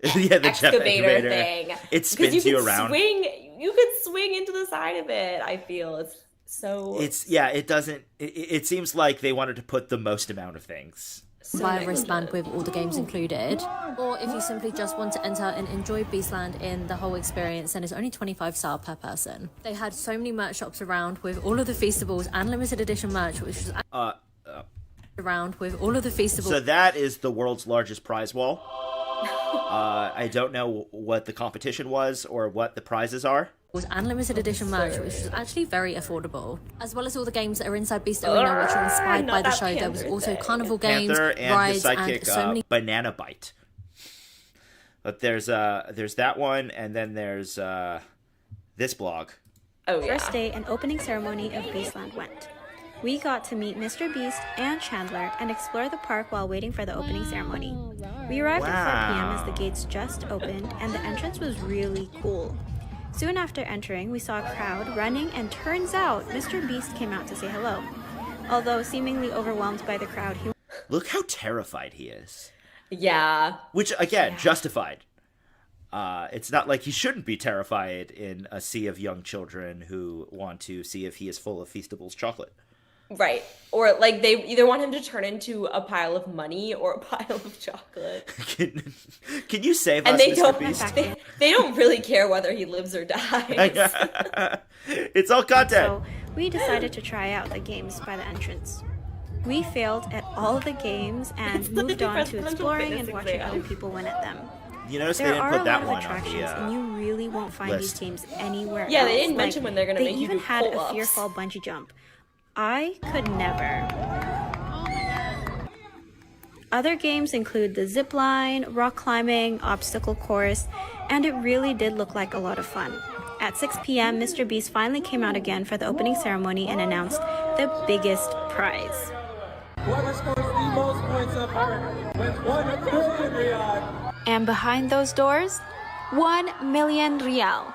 Yeah, the Jeff excavator excavator thing. It 'Cause spins you around. You could swing into the side of it, I feel. It's so... It seems like they wanted to put the most amount of things. buy a wristband with all the games included. Or if you simply just want to enter and enjoy Beastland in the whole experience, then it's only 25 SAR per person. They had so many merch shops around with all of the Feastables and limited edition merch, which was around with all of the Feastables. So that is the world's largest prize wall. I don't know what the competition was or what the prizes are. And limited edition merch, which was actually very affordable. As well as all the games that are inside Beast Arena, which are inspired by the that show. There was Panther also thing. carnival games, Panther and rides, his sidekick, and so many Banana Bite. But there's that one, and then there's this blog. Oh, yeah. First day and opening ceremony of Beastland went. We got to meet Mr. Beast and Chandler and explore the park while waiting for the opening ceremony. We arrived at 4 p.m. as the gates just opened, and the entrance was really cool. Soon after entering, we saw a crowd running, and turns out Mr. Beast came out to say hello. Although seemingly overwhelmed by the crowd, he Look how terrified he is. Yeah. Which, again, justified. It's not like he shouldn't be terrified in a sea of young children who want to see if he is full of Feastables chocolate. Right. Or like they either want him to turn into a pile of money or a pile of chocolate. Can you save And us, they Mr. don't Beast? they don't really care whether he lives or dies. It's all content. So we decided to try out the games by the entrance. We failed at all of the games and moved on to presidential exploring fitness and watching exam. other people win at them. You notice they There didn't are put a that lot of one on attractions, the and you really won't find list. these games anywhere Yeah, else. they didn't mention when they're gonna make you They even do had a pull-ups. fear fall bungee jump. I could never. Other games include the zip line, rock climbing, obstacle course, and it really did look like a lot of fun. At 6 p.m., Mr. Beast finally came out again for the opening ceremony and announced the biggest prize. Whoever scores the most points up here wins 1 million riyal. And behind those doors, 1 million rial.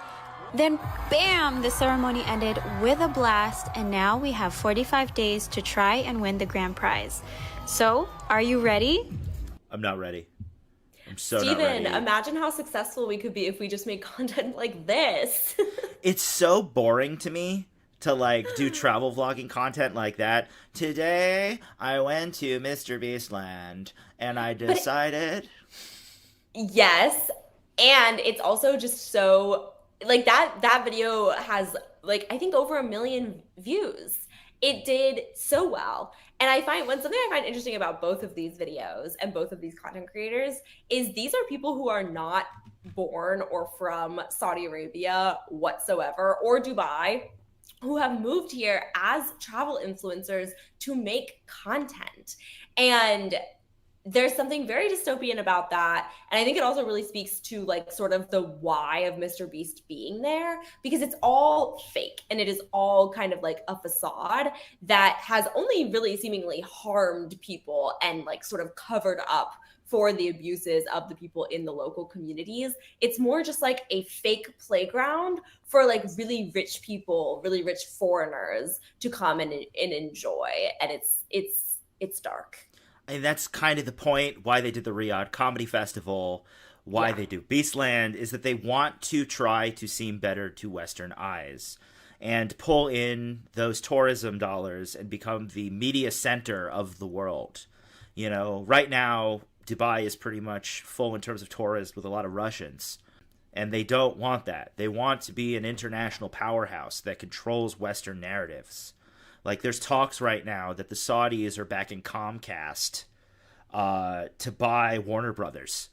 Then bam, the ceremony ended with a blast, and now we have 45 days to try and win the grand prize. So, are you ready? I'm not ready. I'm so Steven, not ready. imagine how successful we could be if we just made content like this. It's so boring to me to like do travel vlogging content like that. Today I went to Mr. Beast Land and I decided. Yes, and it's also just so like that video has like I think over 1 million views. It did so well. And I find something I find interesting about both of these videos and both of these content creators is these are people who are not born or from Saudi Arabia whatsoever or Dubai, who have moved here as travel influencers to make content. And there's something very dystopian about that. And I think it also really speaks to like sort of the why of Mr. Beast being there, because it's all fake and it is all kind of like a facade that has only really seemingly harmed people and like sort of covered up for the abuses of the people in the local communities. It's more just like a fake playground for like really rich people, really rich foreigners to come and enjoy. And it's dark. And that's kind of the point why they did the Riyadh Comedy Festival, why they do Beastland, is that they want to try to seem better to Western eyes and pull in those tourism dollars and become the media center of the world. You know, right now, Dubai is pretty much full in terms of tourists with a lot of Russians. And they don't want that. They want to be an international powerhouse that controls Western narratives. Like, there's talks right now that the Saudis are backing Comcast to buy Warner Brothers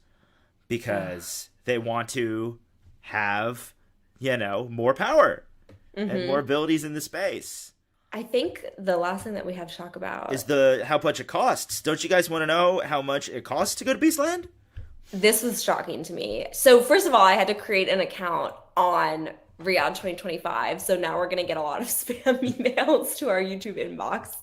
because they want to have, you know, more power and more abilities in the space. I think the last thing that we have to talk about is how much it costs. Don't you guys want to know how much it costs to go to Beastland? This was shocking to me. So first of all, I had to create an account on Riyadh 2025. So now we're going to get a lot of spam emails to our YouTube inbox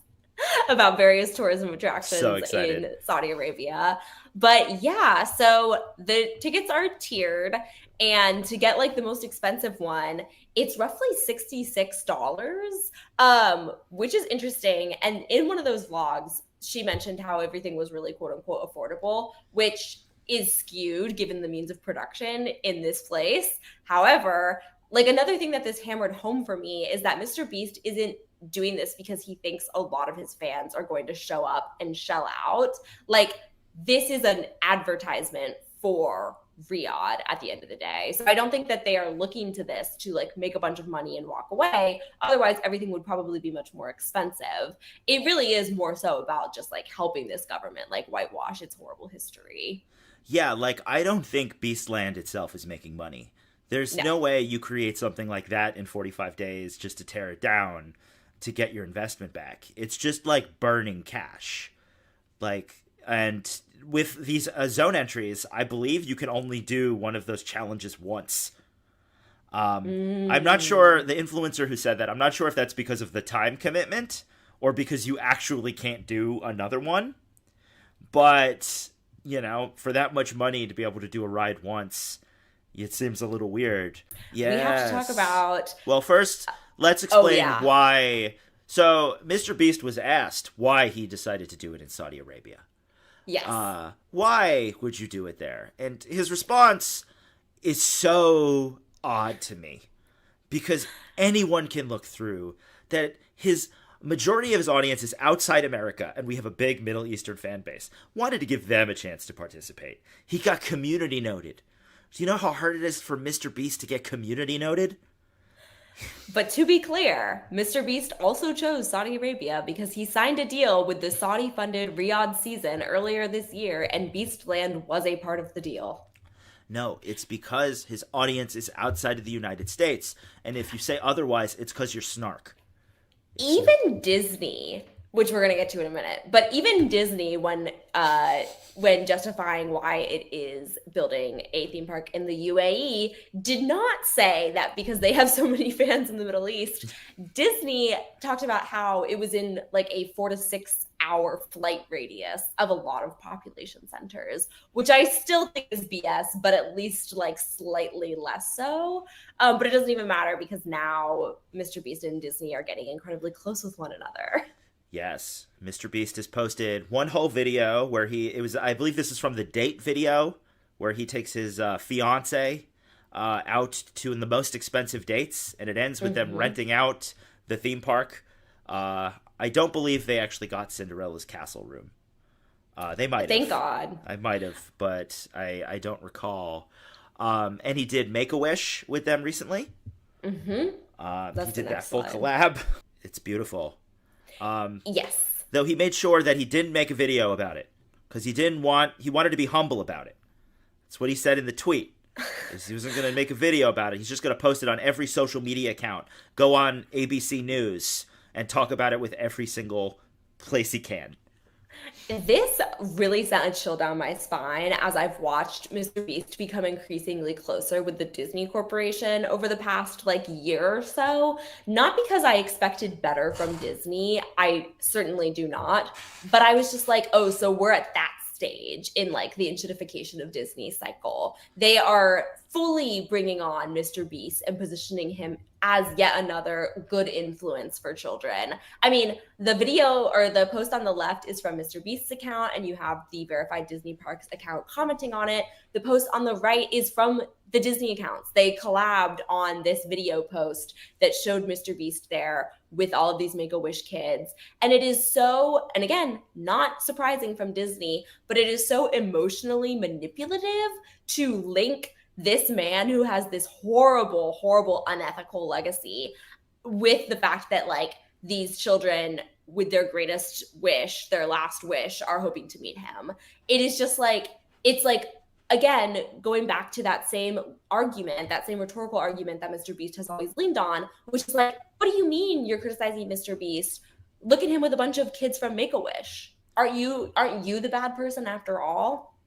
about various tourism attractions in Saudi Arabia. But yeah, so the tickets are tiered, and to get like the most expensive one, it's roughly $66, which is interesting. And in one of those vlogs, she mentioned how everything was really quote unquote affordable, which is skewed given the means of production in this place. However, like another thing that this hammered home for me is that Mr. Beast isn't doing this because he thinks a lot of his fans are going to show up and shell out. Like, this is an advertisement for Riyadh at the end of the day. So I don't think that they are looking to this to like make a bunch of money and walk away. Otherwise, everything would probably be much more expensive. It really is more so about just like helping this government like whitewash its horrible history. Yeah, like I don't think Beastland itself is making money. There's no way you create something like that in 45 days just to tear it down to get your investment back. It's just like burning cash. Like, and with these zone entries, I believe you can only do one of those challenges once. I'm not sure, the influencer who said that, I'm not sure if that's because of the time commitment or because you actually can't do another one. But, you know, for that much money to be able to do a ride once, it seems a little weird. Yes. We have to talk about... Well, first, let's explain why... So, Mr. Beast was asked why he decided to do it in Saudi Arabia. Yes. Why would you do it there? And his response is so odd to me. Because anyone can look through that his... majority of his audience is outside America, and we have a big Middle Eastern fan base. Wanted to give them a chance to participate. He got community noted. Do you know how hard it is for Mr. Beast to get community noted? But to be clear, Mr. Beast also chose Saudi Arabia because he signed a deal with the Saudi-funded Riyadh season earlier this year, and Beastland was a part of the deal. No, it's because his audience is outside of the United States. And if you say otherwise, it's because you're snark. Even Disney, which we're gonna get to in a minute, but even Disney, when justifying why it is building a theme park in the UAE, did not say that because they have so many fans in the Middle East. Disney talked about how it was in like a 4 to 6 hour flight radius of a lot of population centers, which I still think is BS, but at least like slightly less so. But it doesn't even matter because now Mr. Beast and Disney are getting incredibly close with one another. Yes, Mr. Beast has posted one whole video where I believe this is from the date video, where he takes his fiance out to the most expensive dates, and it ends with them renting out the theme park. I don't believe they actually got Cinderella's castle room. They might have. Thank God. I might have, but I don't recall. And he did Make-A-Wish with them recently. Mm-hmm. He did that full collab. It's beautiful. Yes. Though he made sure that he didn't make a video about it because he wanted to be humble about it. That's what he said in the tweet. He wasn't going to make a video about it. He's just going to post it on every social media account, go on ABC News, and talk about it with every single place he can. This really sent a chill down my spine as I've watched Mr. Beast become increasingly closer with the Disney Corporation over the past like year or so. Not because I expected better from Disney, I certainly do not, but I was just like, oh, so we're at that stage in like the enshittification of Disney cycle. They are fully bringing on Mr. Beast and positioning him as yet another good influence for children. I mean, the video or the post on the left is from Mr. Beast's account, and you have the verified Disney Parks account commenting on it. The post on the right is from the Disney accounts. They collabed on this video post that showed Mr. Beast there with all of these Make-A-Wish kids. And it is so, and again, not surprising from Disney, but it is so emotionally manipulative to link this man who has this horrible, horrible, unethical legacy with the fact that like these children with their greatest wish, their last wish, are hoping to meet him. It is just like, it's like, again, going back to that same argument, that same rhetorical argument that Mr. Beast has always leaned on, which is like, what do you mean you're criticizing Mr. Beast? Look at him with a bunch of kids from Make-A-Wish. Aren't you the bad person after all?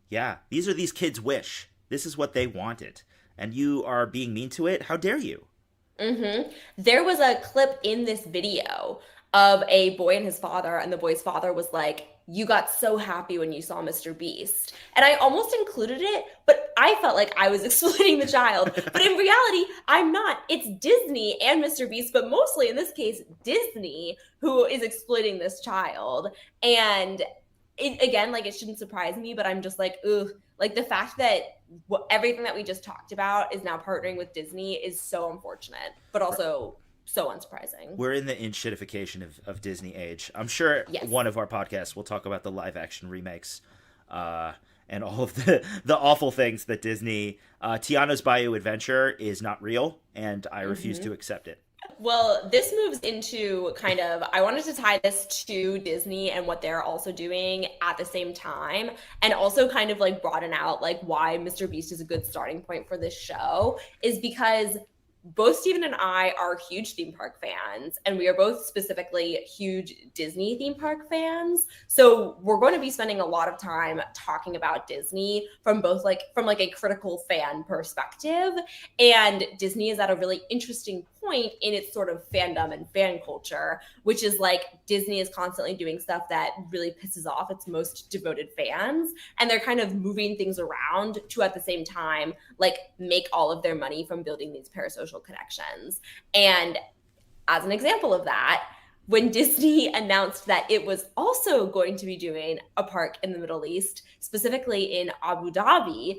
Yeah, these are these kids' wish. This is what they wanted. And you are being mean to it? How dare you? Mm-hmm. There was a clip in this video of a boy and his father, and the boy's father was like, you got so happy when you saw Mr. Beast. And I almost included it, but I felt like I was exploiting the child. But in reality, I'm not. It's Disney and Mr. Beast, but mostly in this case, Disney, who is exploiting this child. And again, like, it shouldn't surprise me, but I'm just like, ugh. Like, the fact that everything that we just talked about is now partnering with Disney is so unfortunate, but also so unsurprising. We're in the enshittification of Disney age. I'm sure one of our podcasts will talk about the live action remakes and all of the awful things that Disney... Tiana's Bayou Adventure is not real, and I refuse to accept it. Well, this moves into kind of, I wanted to tie this to Disney and what they're also doing at the same time, and also kind of like broaden out like why Mr. Beast is a good starting point for this show, is because both Steven and I are huge theme park fans, and we are both specifically huge Disney theme park fans. So we're going to be spending a lot of time talking about Disney from a critical fan perspective. And Disney is at a really interesting point in its sort of fandom and fan culture, which is like Disney is constantly doing stuff that really pisses off its most devoted fans, and they're kind of moving things around to at the same time like make all of their money from building these parasocial connections. And as an example of that, when Disney announced that it was also going to be doing a park in the Middle East, specifically in Abu Dhabi,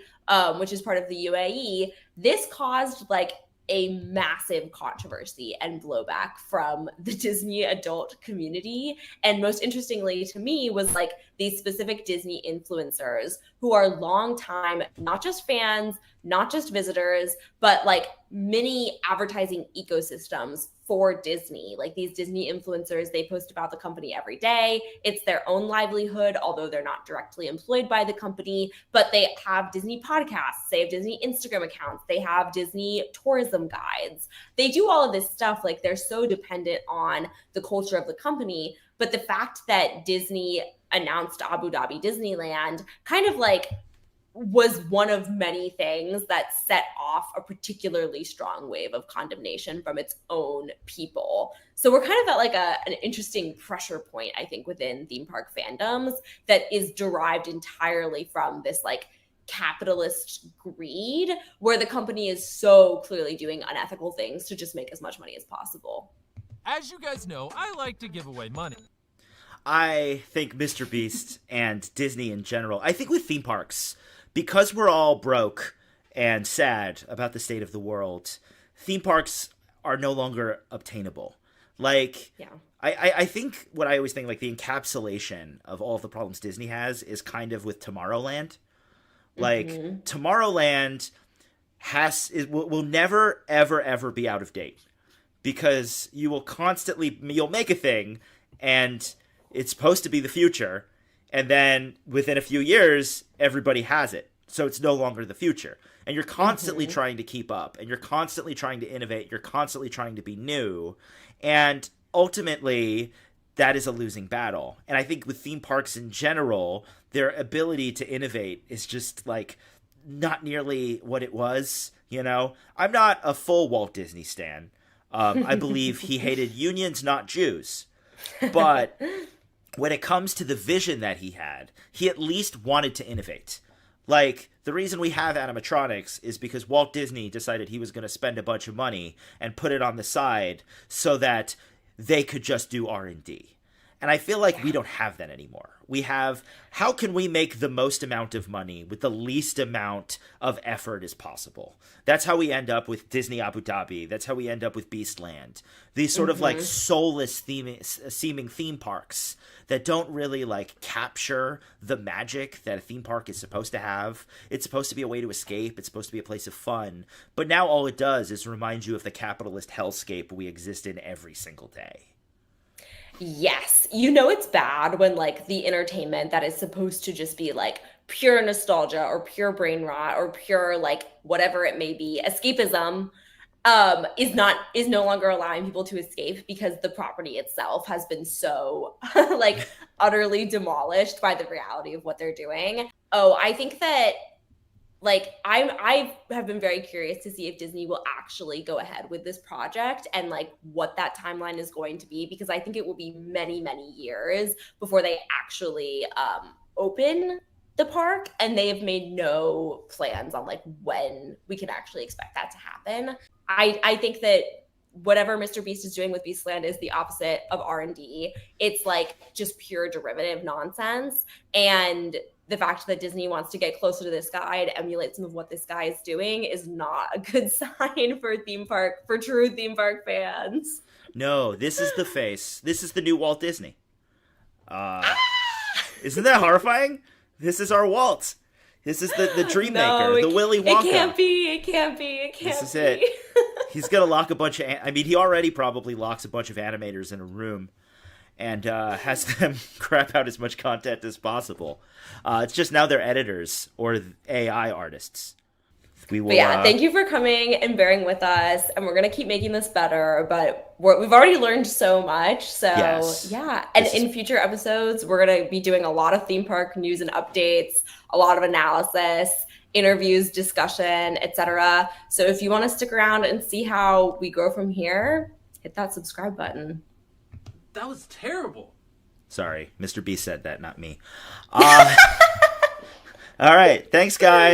which is part of the UAE, this caused like a massive controversy and blowback from the Disney adult community. And most interestingly to me was like these specific Disney influencers who are longtime, not just fans, not just visitors, but like mini advertising ecosystems for Disney. Like these Disney influencers, they post about the company every day. It's their own livelihood, although they're not directly employed by the company, but they have Disney podcasts, they have Disney Instagram accounts, they have Disney tourism guides. They do all of this stuff. Like they're so dependent on the culture of the company. But the fact that Disney announced Abu Dhabi Disneyland kind of like was one of many things that set off a particularly strong wave of condemnation from its own people. So we're kind of at like an interesting pressure point, I think, within theme park fandoms that is derived entirely from this like capitalist greed, where the company is so clearly doing unethical things to just make as much money as possible. As you guys know, I like to give away money. I think Mrbeast and Disney in general, I think with theme parks, because we're all broke and sad about the state of the world, theme parks are no longer obtainable. Like, yeah. I think what I always think, like, the encapsulation of all of the problems Disney has is kind of with Tomorrowland. Like, Tomorrowland will never, ever, ever be out of date. Because you'll make a thing, and it's supposed to be the future, and then within a few years, everybody has it. So it's no longer the future. And you're constantly trying to keep up, and you're constantly trying to innovate, you're constantly trying to be new. And ultimately, that is a losing battle. And I think with theme parks in general, their ability to innovate is just like not nearly what it was, you know? I'm not a full Walt Disney stan. I believe he hated unions, not Jews. But when it comes to the vision that he had, he at least wanted to innovate. Like, the reason we have animatronics is because Walt Disney decided he was going to spend a bunch of money and put it on the side so that they could just do R&D. And I feel like we don't have that anymore. We have, how can we make the most amount of money with the least amount of effort as possible? That's how we end up with Disney Abu Dhabi. That's how we end up with Beastland. These sort of like soulless seeming theme parks that don't really like capture the magic that a theme park is supposed to have. It's supposed to be a way to escape. It's supposed to be a place of fun. But now all it does is remind you of the capitalist hellscape we exist in every single day. Yes. You know it's bad when like the entertainment that is supposed to just be like pure nostalgia or pure brain rot or pure like whatever it may be, escapism, is no longer allowing people to escape because the property itself has been so like utterly demolished by the reality of what they're doing. Oh, I think that like I have been very curious to see if Disney will actually go ahead with this project and like what that timeline is going to be, because I think it will be many, many years before they actually open the park, and they have made no plans on like when we can actually expect that to happen. I think that whatever Mrbeast is doing with Beastland is the opposite of R&D. It's like just pure derivative nonsense, and the fact that Disney wants to get closer to this guy and emulate some of what this guy is doing is not a good sign for true theme park fans. No, this is the face. This is the new Walt Disney. Isn't that horrifying? This is our Walt. This is the dream maker, the Willy Wonka. It can't be. This is it. He's going to lock a bunch of... he already probably locks a bunch of animators in a room and has them crap out as much content as possible. It's just now they're editors or AI artists. We will, thank you for coming and bearing with us, and we're going to keep making this better, but we've already learned so much. So yes. And in future episodes, we're going to be doing a lot of theme park news and updates, a lot of analysis, interviews, discussion, etc. So if you want to stick around and see how we grow from here, hit that subscribe button. That was terrible. Sorry, Mrbeast said that, not me. All right, thanks, guys.